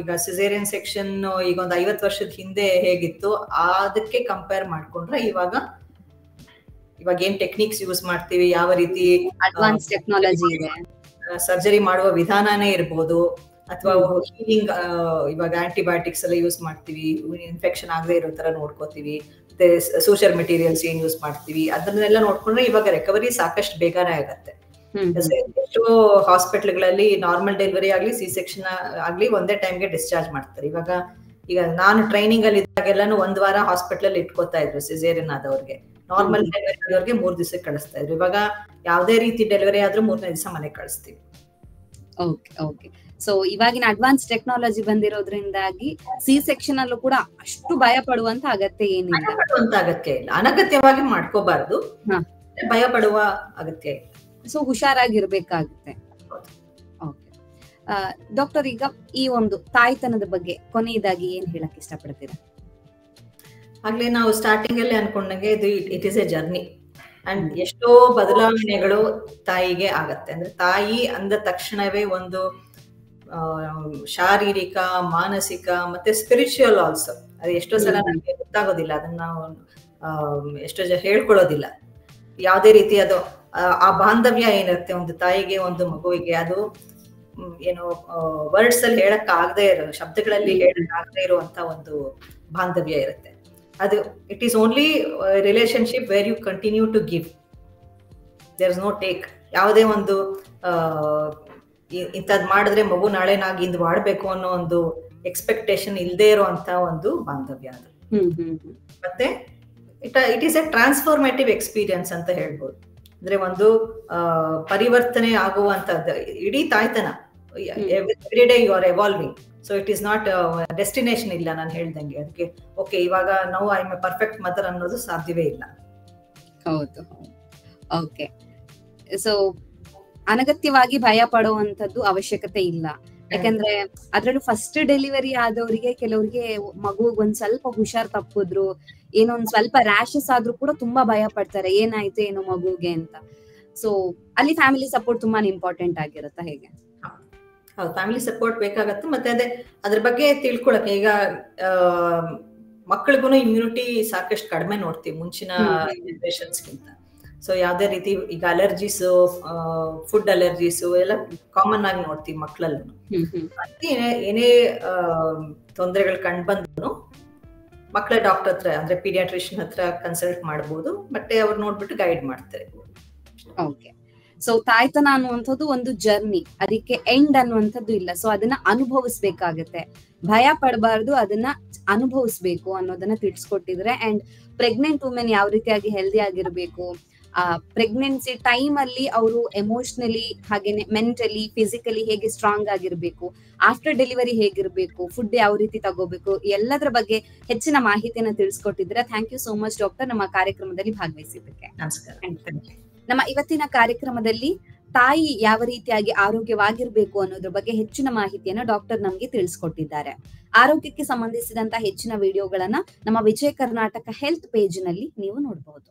ಈಗ ಸಿಸೇರಿಯನ್ ಸೆಕ್ಷನ್ ಈಗ ಒಂದು 50 ವರ್ಷದ ಹಿಂದೆ ಹೇಗಿತ್ತು ಅದಕ್ಕೆ ಕಂಪೇರ್ ಮಾಡ್ಕೊಂಡ್ರೆ ಇವಾಗ ಏನ್ ಟೆಕ್ನಿಕ್ಸ್ ಯೂಸ್ ಮಾಡ್ತೀವಿ, ಯಾವ ರೀತಿ ಅಡ್ವಾನ್ಸ್ ಟೆಕ್ನಾಲಜಿ ಇದೆ, ಸರ್ಜರಿ ಮಾಡುವ ವಿಧಾನನೇ ಇರ್ಬೋದು, ಅಥವಾ ಹೀಲಿಂಗ್, ಇವಾಗ ಆಂಟಿಬಯೋಟಿಕ್ಸ್ ಎಲ್ಲ ಯೂಸ್ ಮಾಡ್ತೀವಿ, ಇನ್ಫೆಕ್ಷನ್ ಆಗದೆ ಇರೋ ತರ ನೋಡ್ಕೋತೀವಿ, ಮತ್ತೆ ಸೋಷಿಯಲ್ ಮೆಟೀರಿಯಲ್ಸ್ ಏನ್ ಯೂಸ್ ಮಾಡ್ತೀವಿ ಅದನ್ನೆಲ್ಲ ನೋಡ್ಕೊಂಡ್ರೆ ಇವಾಗ ರಿಕವರಿ ಸಾಕಷ್ಟು ಬೇಗನೆ ಆಗತ್ತೆ. ಎಷ್ಟೋ ಹಾಸ್ಪಿಟಲ್ಗಳಲ್ಲಿ ನಾರ್ಮಲ್ ಡೆಲಿವರಿ ಆಗ್ಲಿ ಸಿ ಸೆಕ್ಷನ್ ಆಗ್ಲಿ ಒಂದೇ ಟೈಮ್ಗೆ ಡಿಸ್ಚಾರ್ಜ್ ಮಾಡ್ತಾರೆ. ಈಗ ನಾನು ಟ್ರೈನಿಂಗ್ ಅಲ್ಲಿ ಇದ್ದಾಗೆಲ್ಲಾನು 1 ವಾರ ಹಾಸ್ಪಿಟಲ್ ಅಲ್ಲಿ ಇಟ್ಕೋತಾ ಇದ್ರು ಸಿಸೇರಿಯನ್ ಆದವ್ರಿಗೆ. ನಾರ್ಮಲ್ ಡೆಲಿವರಿ ಆದವ್ರಿಗೆ 3 ದಿವಸಕ್ಕೆ ಕಳಿಸ್ತಾ ಇದ್ರು. ಇವಾಗ ಯಾವ್ದೇ ರೀತಿ ಡೆಲಿವರಿ ಆದ್ರೂ 3ನೇ ದಿವಸ ಮನೆಗೆ ಕಳಿಸ್ತೀವಿ. ಓಕೆ. ಸೊ ಇವಾಗಿನ ಅಡ್ವಾನ್ಸ್ ಟೆಕ್ನಾಲಜಿ ಬಂದಿರೋದ್ರಿಂದಾಗಿ ಸಿ ಸೆಕ್ಷನ್ ಅಲ್ಲೂ ಕೂಡ ಅಷ್ಟು ಭಯ ಪಡುವಂತ ಅಗತ್ಯ ಏನಿಲ್ಲ. ಅಗತ್ಯ ಇಲ್ಲ, ಅನಗತ್ಯವಾಗಿ ಮಾಡ್ಕೋಬಾರ್ದು, ಭಯ ಪಡುವ ಅಗತ್ಯ ಇಲ್ಲ. ಸೊ ಹುಷಾರಾಗಿರ್ಬೇಕಾಗುತ್ತೆ. ಡಾಕ್ಟರ್, ಈಗ ಈ ಒಂದು ತಾಯ್ತನದ ಬಗ್ಗೆ ಕೊನೆಯದಾಗಿ ಏನ್ ಹೇಳಕ್ ಇಷ್ಟಪಡ್ತೀರಾ? ಆಗ್ಲೇ ನಾವು ಸ್ಟಾರ್ಟಿಂಗ್ ಅಲ್ಲಿ ಅನ್ಕೊಂಡಂಗೆ it is a journey and ಎಷ್ಟೋ ಬದಲಾವಣೆಗಳು ತಾಯಿಗೆ ಆಗತ್ತೆ. ಅಂದ್ರೆ ತಾಯಿ ಅಂದ ತಕ್ಷಣವೇ ಒಂದು ಶಾರೀರಿಕ, ಮಾನಸಿಕ ಮತ್ತೆ ಸ್ಪಿರಿಚುವಲ್ ಆಲ್ಸೋ. ಅದು ಎಷ್ಟೋ ಸಲ ನಮ್ಗೆ ಗೊತ್ತಾಗೋದಿಲ್ಲ, ಅದನ್ನ ನಾವು ಎಷ್ಟೋ ಹೇಳ್ಕೊಳ್ಳೋದಿಲ್ಲ. ಯಾವ್ದೇ ರೀತಿ ಅದು ಆ ಬಾಂಧವ್ಯ ಏನಿರುತ್ತೆ ಒಂದು ತಾಯಿಗೆ ಒಂದು ಮಗುವಿಗೆ, ಅದು ಏನು ವರ್ಡ್ಸ್ ಅಲ್ಲಿ ಹೇಳಕ್ ಆಗದೆ ಇರೋ, ಶಬ್ದಗಳಲ್ಲಿ ಹೇಳಕ್ ಆಗದೆ ಇರುವಂತ ಒಂದು ಬಾಂಧವ್ಯ ಇರುತ್ತೆ. ಅದು it is only relationship where you continue to give, there is no take. ಯಾವುದೇ ಒಂದು ಇಂಥದ್ ಮಾಡಿದ್ರೆ ಮಗು ನಾಳೆ ಇಂದು ಮಾಡ್ಬೇಕು ಅನ್ನೋ ಒಂದು ಎಕ್ಸ್ಪೆಕ್ಟೇಷನ್ ಇಲ್ಲದೆ ಇರುವಂತ ಒಂದು ಬಾಂಧವ್ಯ ಅದು. ಮತ್ತೆ it is a transformative experience ಅಂತ ಹೇಳ್ಬೋದು. ಅಂದ್ರೆ ಒಂದು ಪರಿವರ್ತನೆ ಆಗುವಂತದ್ದು ಇಡೀ ತಾಯ್ತನ. Every day you are evolving, so it is not destination ಇಲ್ಲ. ನಾನು ಹೇಳ್ದಂಗೆ ಅದಕ್ಕೆ ಓಕೆ ಇವಾಗ ನಾವು I am a perfect mother ಅನ್ನೋದು ಸಾಧ್ಯವೇ ಇಲ್ಲ. ಹೌದು. ಓಕೆ, ಸೊ ಅನಗತ್ಯವಾಗಿ ಭಯ ಪಡುವಂತದ್ದು ಅವಶ್ಯಕತೆ ಇಲ್ಲ. ಯಾಕಂದ್ರೆ ಅದ್ರಲ್ಲೂ ಫಸ್ಟ್ ಡೆಲಿವರಿ ಆದವರಿಗೆ ಕೆಲವರಿಗೆ ಮಗುಗ್ ಒಂದ್ ಸ್ವಲ್ಪ ಹುಷಾರ್ ತಪ್ಪಿದ್ರು, ಏನೋ ಒಂದ್ ಸ್ವಲ್ಪ ರ್ಯಾಶಸ್ ಆದ್ರೂ ಕೂಡ ತುಂಬಾ ಭಯ ಪಡ್ತಾರೆ, ಏನಾಯ್ತು ಏನೋ ಮಗುಗೆ ಅಂತ. ಸೊ ಅಲ್ಲಿ ಫ್ಯಾಮಿಲಿ ಸಪೋರ್ಟ್ ತುಂಬಾನೇ ಇಂಪಾರ್ಟೆಂಟ್ ಆಗಿರುತ್ತಾ? ಹೇಗೆ? ಹೌದು, ಫ್ಯಾಮಿಲಿ ಸಪೋರ್ಟ್ ಬೇಕಾಗತ್ತೆ. ಮತ್ತೆ ಅದ್ರ ಬಗ್ಗೆ ತಿಳ್ಕೊಳಕ್ಕೆ ಈಗ ಮಕ್ಕಳಿಗೂ ಇಮ್ಯುನಿಟಿ ಸಾಕಷ್ಟು ಕಡಿಮೆ ನೋಡ್ತೀವಿ ಮುಂಚಿನ ಜನರೇಷನ್ಸ್ಗಿಂತ. ಸೊ ಯಾವ್ದೇ ರೀತಿ ಈಗ ಅಲರ್ಜೀಸು, ಫುಡ್ ಅಲರ್ಜೀಸು ಎಲ್ಲ ಕಾಮನ್ ಆಗಿ ನೋಡ್ತೀವಿ ಮಕ್ಕಳಲ್ಲೂ. ಏನೇ ತೊಂದರೆಗಳು ಕಂಡು ಬಂದ್ರು ಮಕ್ಕಳ ಡಾಕ್ಟರ್ ಹತ್ರ ಅಂದ್ರೆ ಪೀಡಿಯಾಟ್ರಿಷಿಯನ್ ಹತ್ರ ಕನ್ಸಲ್ಟ್ ಮಾಡಬಹುದು. ಮತ್ತೆ ಅವ್ರು ನೋಡ್ಬಿಟ್ಟು ಗೈಡ್ ಮಾಡ್ತಾರೆ. ಓಕೆ, ಸೊ ತಾಯ್ತನ ಅನ್ನುವಂಥದ್ದು ಒಂದು ಜರ್ನಿ, ಅದಕ್ಕೆ ಎಂಡ್ ಅನ್ನುವಂಥದ್ದು ಇಲ್ಲ. ಸೊ ಅದನ್ನ ಅನುಭವಿಸ್ಬೇಕಾಗತ್ತೆ, ಭಯ ಪಡಬಾರ್ದು, ಅದನ್ನ ಅನುಭವಿಸ್ಬೇಕು ಅನ್ನೋದನ್ನ ತಿಳಿಸ್ಕೊಟ್ಟಿದ್ರೆ. ಅಂಡ್ ಪ್ರೆಗ್ನೆಂಟ್ ವುಮೆನ್ ಯಾವ ರೀತಿಯಾಗಿ ಹೆಲ್ದಿ ಆಗಿರ್ಬೇಕು, ಪ್ರೆಗ್ನೆನ್ಸಿ ಟೈಮ್ ಅಲ್ಲಿ ಅವರು ಎಮೋಷನಲಿ ಹಾಗೇನೆ ಮೆಂಟಲಿ ಫಿಸಿಕಲಿ ಹೇಗೆ ಸ್ಟ್ರಾಂಗ್ ಆಗಿರ್ಬೇಕು, ಆಫ್ಟರ್ ಡೆಲಿವರಿ ಹೇಗಿರ್ಬೇಕು, ಫುಡ್ ಯಾವ ರೀತಿ ತಗೋಬೇಕು, ಎಲ್ಲದರ ಬಗ್ಗೆ ಹೆಚ್ಚಿನ ಮಾಹಿತಿಯನ್ನ ತಿಳಿಸ್ಕೊಟ್ಟಿದ್ರೆ. Thank you so much doctor, ನಮ್ಮ ಕಾರ್ಯಕ್ರಮದಲ್ಲಿ ಭಾಗವಹಿಸಿದ್ದಕ್ಕೆ. ನಮಸ್ಕಾರ. ನಮ್ಮ ಇವತ್ತಿನ ಕಾರ್ಯಕ್ರಮದಲ್ಲಿ ತಾಯಿ ಯಾವ ರೀತಿಯಾಗಿ ಆರೋಗ್ಯವಾಗಿರ್ಬೇಕು ಅನ್ನೋದ್ರ ಬಗ್ಗೆ ಹೆಚ್ಚಿನ ಮಾಹಿತಿಯನ್ನ ಡಾಕ್ಟರ್ ನಮ್ಗೆ ತಿಳಿಸ್ಕೊಟ್ಟಿದ್ದಾರೆ. ಆರೋಗ್ಯಕ್ಕೆ ಸಂಬಂಧಿಸಿದಂತ ಹೆಚ್ಚಿನ ವಿಡಿಯೋಗಳನ್ನ ನಮ್ಮ ವಿಜಯ ಕರ್ನಾಟಕ ಹೆಲ್ತ್ ಪೇಜ್ ನಲ್ಲಿ ನೀವು ನೋಡಬಹುದು.